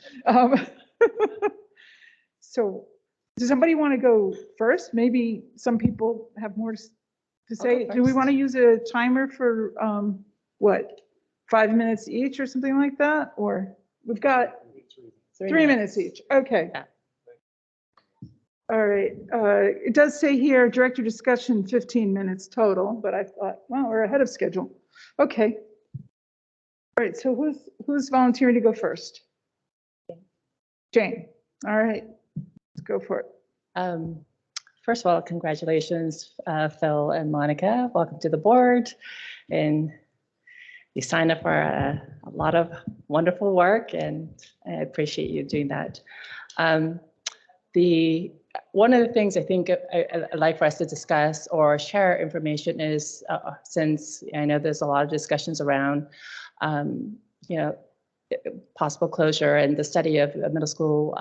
So does somebody want to go first? Maybe some people have more to say. Do we want to use a timer for what, 5 minutes each or something like that? Or we've got 3 minutes each. Okay. Yeah. All right. It does say here director discussion 15 minutes total, but I thought, well, we're ahead of schedule. Okay. All right. So who's volunteering to go first? Jane. All right. Let's go for it. First of all, congratulations, Phil and Monica. Welcome to the board. And you signed up for a lot of wonderful work, and I appreciate you doing that. One of the things I think I'd like for us to discuss or share information is, since I know there's a lot of discussions around, possible closure and the study of middle school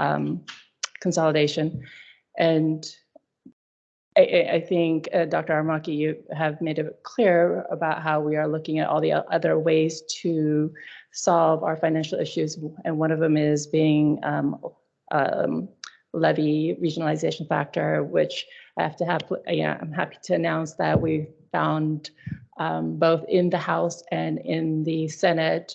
consolidation. And I think, Dr. Aramaki, you have made it clear about how we are looking at all the other ways to solve our financial issues. And one of them is being levy regionalization factor, which I have to have, I'm happy to announce that we found both in the House and in the Senate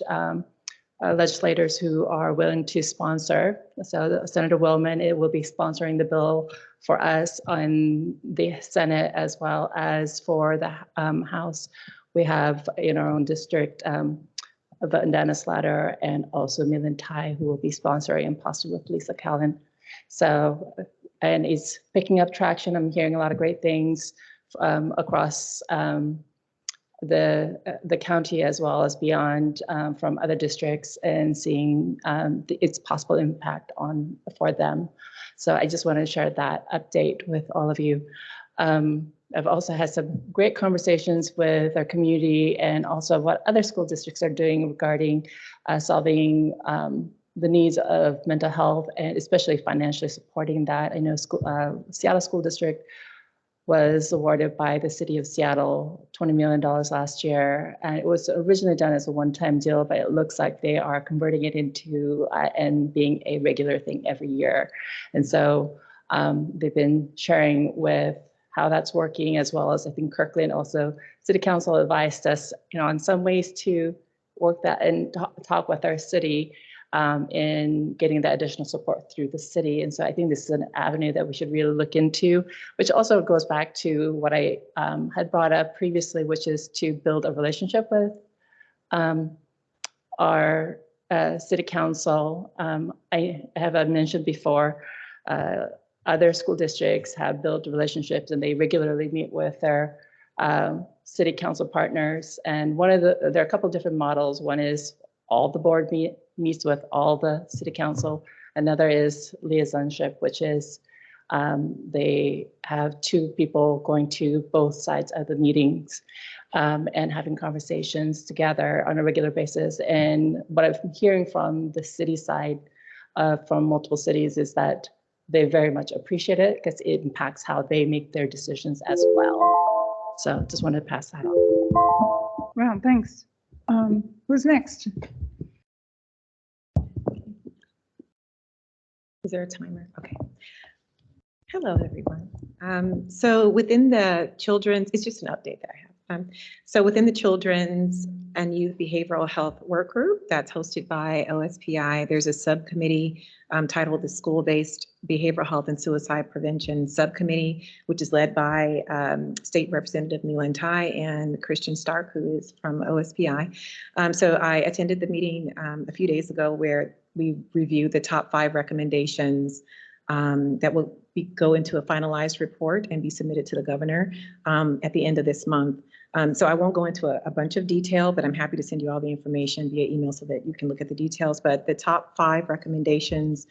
legislators who are willing to sponsor. So Senator Willman, it will be sponsoring the bill for us on the Senate as well as for the House. We have in our own district, Vandana Slatter and also Milan Tai, who will be sponsoring, and possibly with Lisa Callan. So, and it's picking up traction. I'm hearing a lot of great things across the county as well as beyond from other districts, and seeing its possible impact for them. So I just want to share that update with all of you. I've also had some great conversations with our community and also what other school districts are doing regarding solving the needs of mental health, and especially financially supporting that. I know Seattle School District was awarded by the city of Seattle $20 million last year. And it was originally done as a one-time deal, but it looks like they are converting it into and being a regular thing every year. And so they've been sharing with how that's working, as well as I think Kirkland also, City Council advised us, on some ways to work that and talk with our city in getting that additional support through the city. And so I think this is an avenue that we should really look into, which also goes back to what I had brought up previously, which is to build a relationship with our city council. I have mentioned before, other school districts have built relationships and they regularly meet with their city council partners. And there are a couple of different models. One is all the board meets with all the city council. Another is liaisonship, which is they have two people going to both sides of the meetings and having conversations together on a regular basis. And what I'm hearing from the city side, from multiple cities, is that they very much appreciate it because it impacts how they make their decisions as well. So just wanted to pass that on. Wow, thanks. Who's next? Is there a timer? Okay. Hello, everyone. So within the children's, it's just an update that I have. So within the Children's and Youth Behavioral Health Work Group that's hosted by OSPI, there's a subcommittee titled the School-Based Behavioral Health and Suicide Prevention Subcommittee, which is led by State Representative Milan Tai and Christian Stark, who is from OSPI. So I attended the meeting a few days ago where we reviewed the top 5 recommendations that will go into a finalized report and be submitted to the governor at the end of this month. So I won't go into a bunch of detail, but I'm happy to send you all the information via email so that you can look at the details. But the top 5 recommendations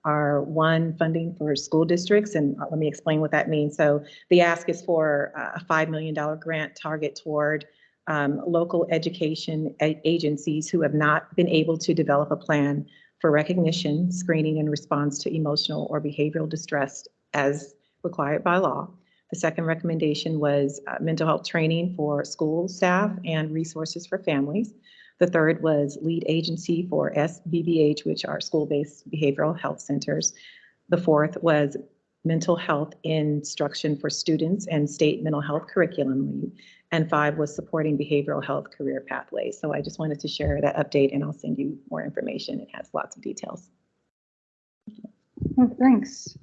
are: 1, funding for school districts. And let me explain what that means. So the ask is for a $5 million grant target toward local education agencies who have not been able to develop a plan for recognition, screening, and response to emotional or behavioral distress as required by law. The second recommendation was mental health training for school staff and resources for families. The third was lead agency for SBBH, which are school-based behavioral health centers. The fourth was mental health instruction for students and state mental health curriculum lead. And 5 was supporting behavioral health career pathways. So I just wanted to share that update, and I'll send you more information. It has lots of details. Oh, thanks.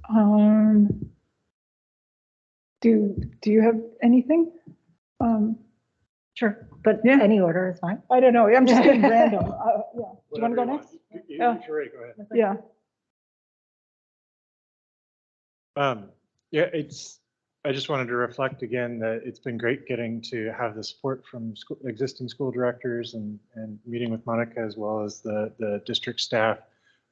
Do you have anything? Sure, but any order is fine. I don't know. I'm just getting random. Yeah. Do you want to go next? Sure, go ahead. Yeah. Yeah, I just wanted to reflect again that it's been great getting to have the support from existing school directors and meeting with Monica as well as the district staff,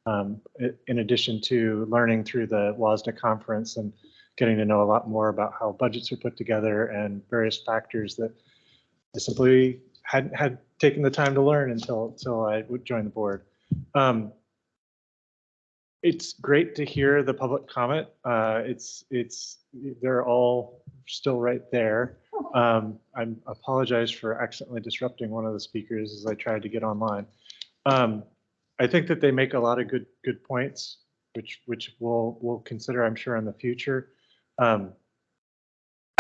in addition to learning through the WASDA conference and getting to know a lot more about how budgets are put together and various factors that I simply hadn't had taken the time to learn until I would join the board. It's great to hear the public comment. They're all still right there. I apologize for accidentally disrupting one of the speakers as I tried to get online. I think that they make a lot of good points, which we'll consider, I'm sure, in the future.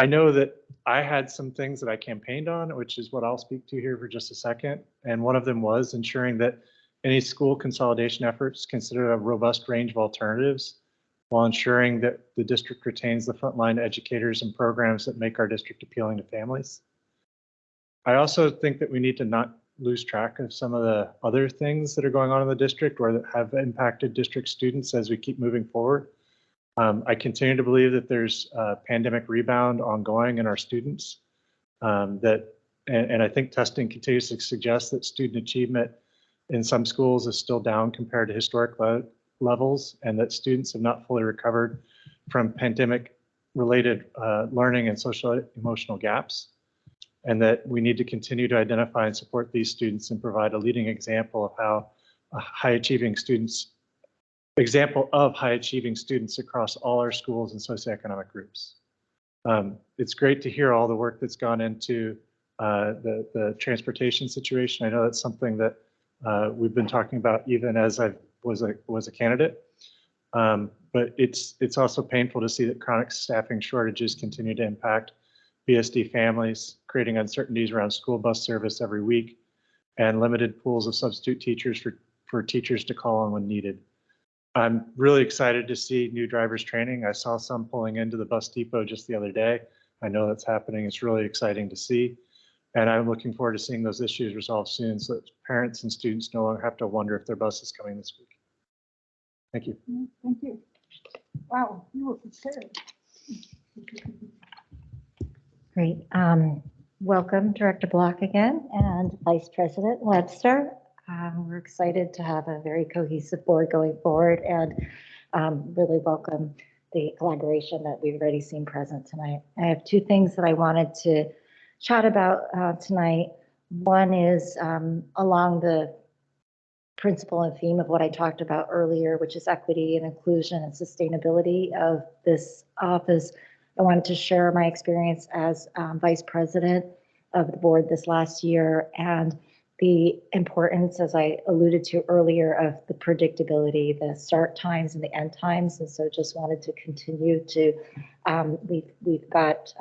I know that I had some things that I campaigned on, which is what I'll speak to here for just a second. And one of them was ensuring that any school consolidation efforts consider a robust range of alternatives while ensuring that the district retains the frontline educators and programs that make our district appealing to families. I also think that we need to not lose track of some of the other things that are going on in the district or that have impacted district students as we keep moving forward. I continue to believe that there's a pandemic rebound ongoing in our students. And I think testing continues to suggest that student achievement in some schools is still down compared to historic levels, and that students have not fully recovered from pandemic-related learning and social emotional gaps, and that we need to continue to identify and support these students and provide a leading example of how high-achieving students across all our schools and socioeconomic groups. It's great to hear all the work that's gone into the transportation situation. I know that's something that we've been talking about even as I was a candidate. But it's also painful to see that chronic staffing shortages continue to impact BSD families, creating uncertainties around school bus service every week and limited pools of substitute teachers for teachers to call on when needed. I'm really excited to see new drivers training. I saw some pulling into the bus depot just the other day. I know that's happening. It's really exciting to see. And I'm looking forward to seeing those issues resolved soon so that parents and students no longer have to wonder if their bus is coming this week. Thank you. Thank you. Wow, you were prepared. Great. Welcome, Director Block again, and Vice President Webster. We're excited to have a very cohesive board going forward, and really welcome the collaboration that we've already seen present tonight. I have two things that I wanted to chat about tonight. One is along the principle and theme of what I talked about earlier, which is equity and inclusion and sustainability of this office. I wanted to share my experience as vice president of the board this last year and the importance, as I alluded to earlier, of the predictability, the start times and the end times. And so just wanted to continue to, we've got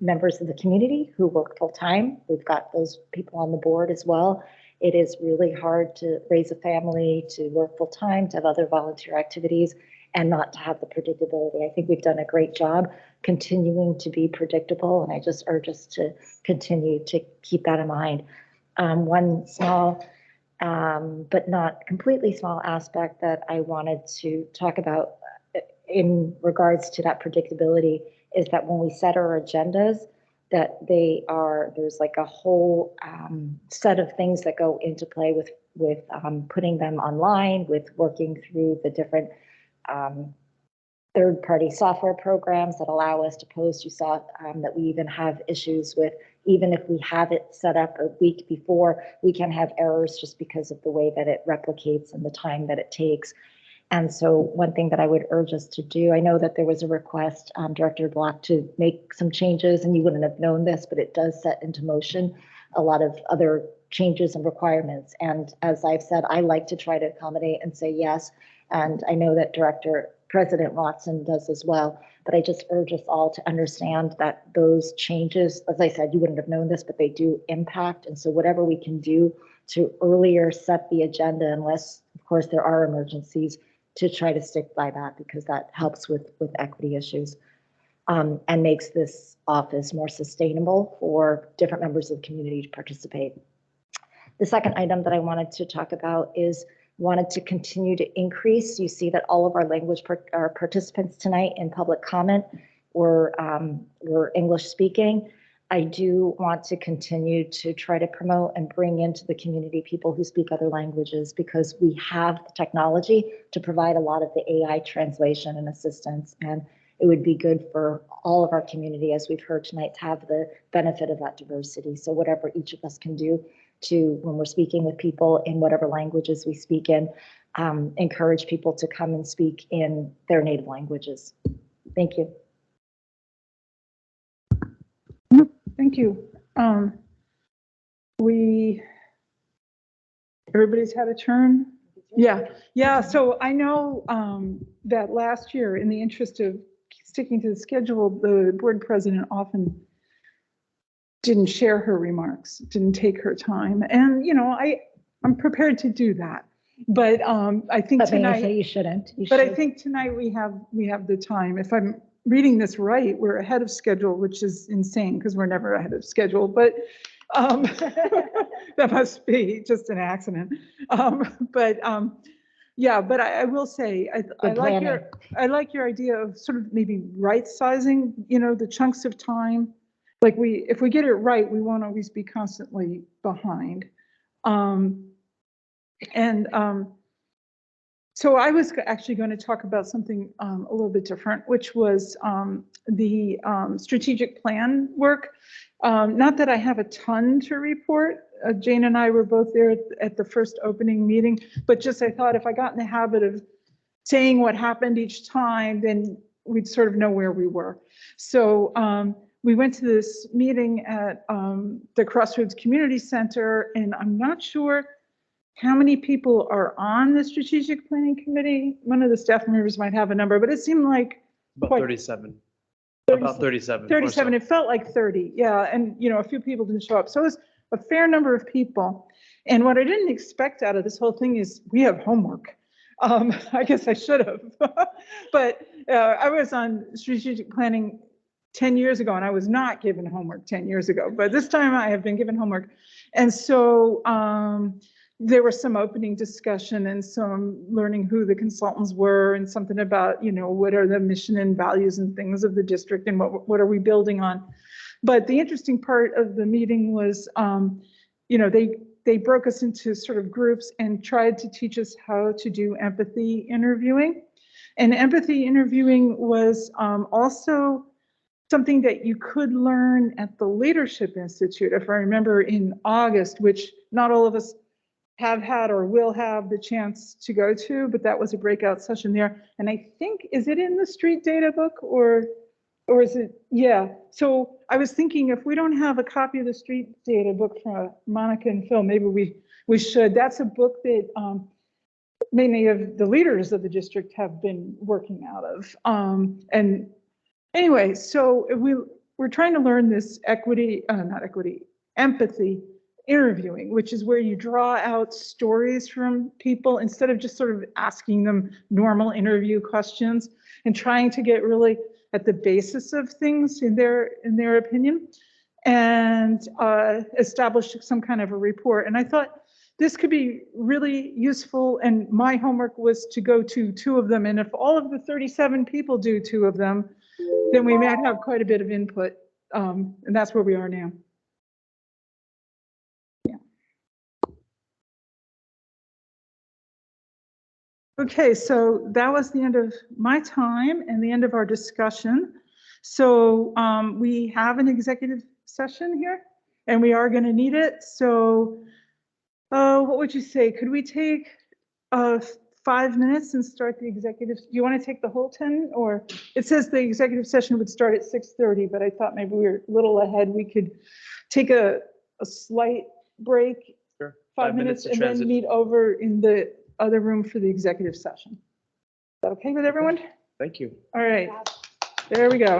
members of the community who work full time. We've got those people on the board as well. It is really hard to raise a family, to work full time, to have other volunteer activities, and not to have the predictability. I think we've done a great job continuing to be predictable, and I just urge us to continue to keep that in mind. One small, but not completely small aspect that I wanted to talk about in regards to that predictability is that when we set our agendas, that there's like a whole set of things that go into play with putting them online, with working through the different third-party software programs that allow us to post. You saw that we even have issues with, even if we have it set up a week before, we can have errors just because of the way that it replicates and the time that it takes. And so one thing that I would urge us to do, I know that there was a request, Director Block, to make some changes, and you wouldn't have known this, but it does set into motion a lot of other changes and requirements. And as I've said, I like to try to accommodate and say yes. And I know that President Watson does as well, but I just urge us all to understand that those changes, as I said, you wouldn't have known this, but they do impact. And so whatever we can do to earlier set the agenda, unless of course there are emergencies, to try to stick by that, because that helps with equity issues and makes this office more sustainable for different members of the community to participate. The second item that I wanted to talk about is wanted to continue to increase. You see that all of our language our participants tonight in public comment were English speaking. I do want to continue to try to promote and bring into the community people who speak other languages, because we have the technology to provide a lot of the AI translation and assistance. And it would be good for all of our community, as we've heard tonight, to have the benefit of that diversity. So whatever each of us can do to, when we're speaking with people in whatever languages we speak in, encourage people to come and speak in their native languages. Thank you. Thank you. Everybody's had a turn? Yeah. So I know that last year, in the interest of sticking to the schedule, the board president often didn't share her remarks, didn't take her time. And, I'm prepared to do that. But I think But may I tonight, say you shouldn't? You but I should. think tonight we have the time. If I'm reading this right, we're ahead of schedule, which is insane because we're never ahead of schedule. But that must be just an accident. Yeah, but I will say, I like your idea of sort of maybe right sizing, the chunks of time. Like if we get it right, we won't always be constantly behind. So I was actually going to talk about something a little bit different, which was the strategic plan work. Not that I have a ton to report. Jane and I were both there at the first opening meeting, but just I thought if I got in the habit of saying what happened each time, then we'd sort of know where we were. So we went to this meeting at the Crossroads Community Center, and I'm not sure how many people are on the strategic planning committee. One of the staff members might have a number, but it seemed like About 37. About 37. 37, it felt like 30, yeah, and a few people didn't show up. So it was a fair number of people. And what I didn't expect out of this whole thing is we have homework. I guess I should have. But I was on strategic planning 10 years ago, and I was not given homework 10 years ago. But this time I have been given homework. And so there was some opening discussion and some learning who the consultants were and something about, what are the mission and values and things of the district and what are we building on. But the interesting part of the meeting was, they broke us into sort of groups and tried to teach us how to do empathy interviewing. And empathy interviewing was also something that you could learn at the Leadership Institute, if I remember, in August, which not all of us have had or will have the chance to go to, but that was a breakout session there. And I think, is it in the street data book or is it? Yeah. So I was thinking if we don't have a copy of the street data book from Monica and Phil, maybe we should. That's a book that many of the leaders of the district have been working out of. And anyway, so we're trying to learn this empathy interviewing, which is where you draw out stories from people instead of just sort of asking them normal interview questions and trying to get really at the basis of things in their opinion and establish some kind of a report. And I thought this could be really useful. And my homework was to go to 2 of them. And if all of the 37 people do 2 of them, then we might have quite a bit of input. And that's where we are now. Okay, so that was the end of my time and the end of our discussion. So we have an executive session here and we are going to need it. So what would you say? Could we take 5 minutes and start the executive? Do you want to take the whole 10 or it says the executive session would start at 6:30, but I thought maybe we were a little ahead. We could take a slight break, Sure. 5 minutes and then meet over in the other room for the executive session. Is that okay with everyone? Thank you. All right, there we go.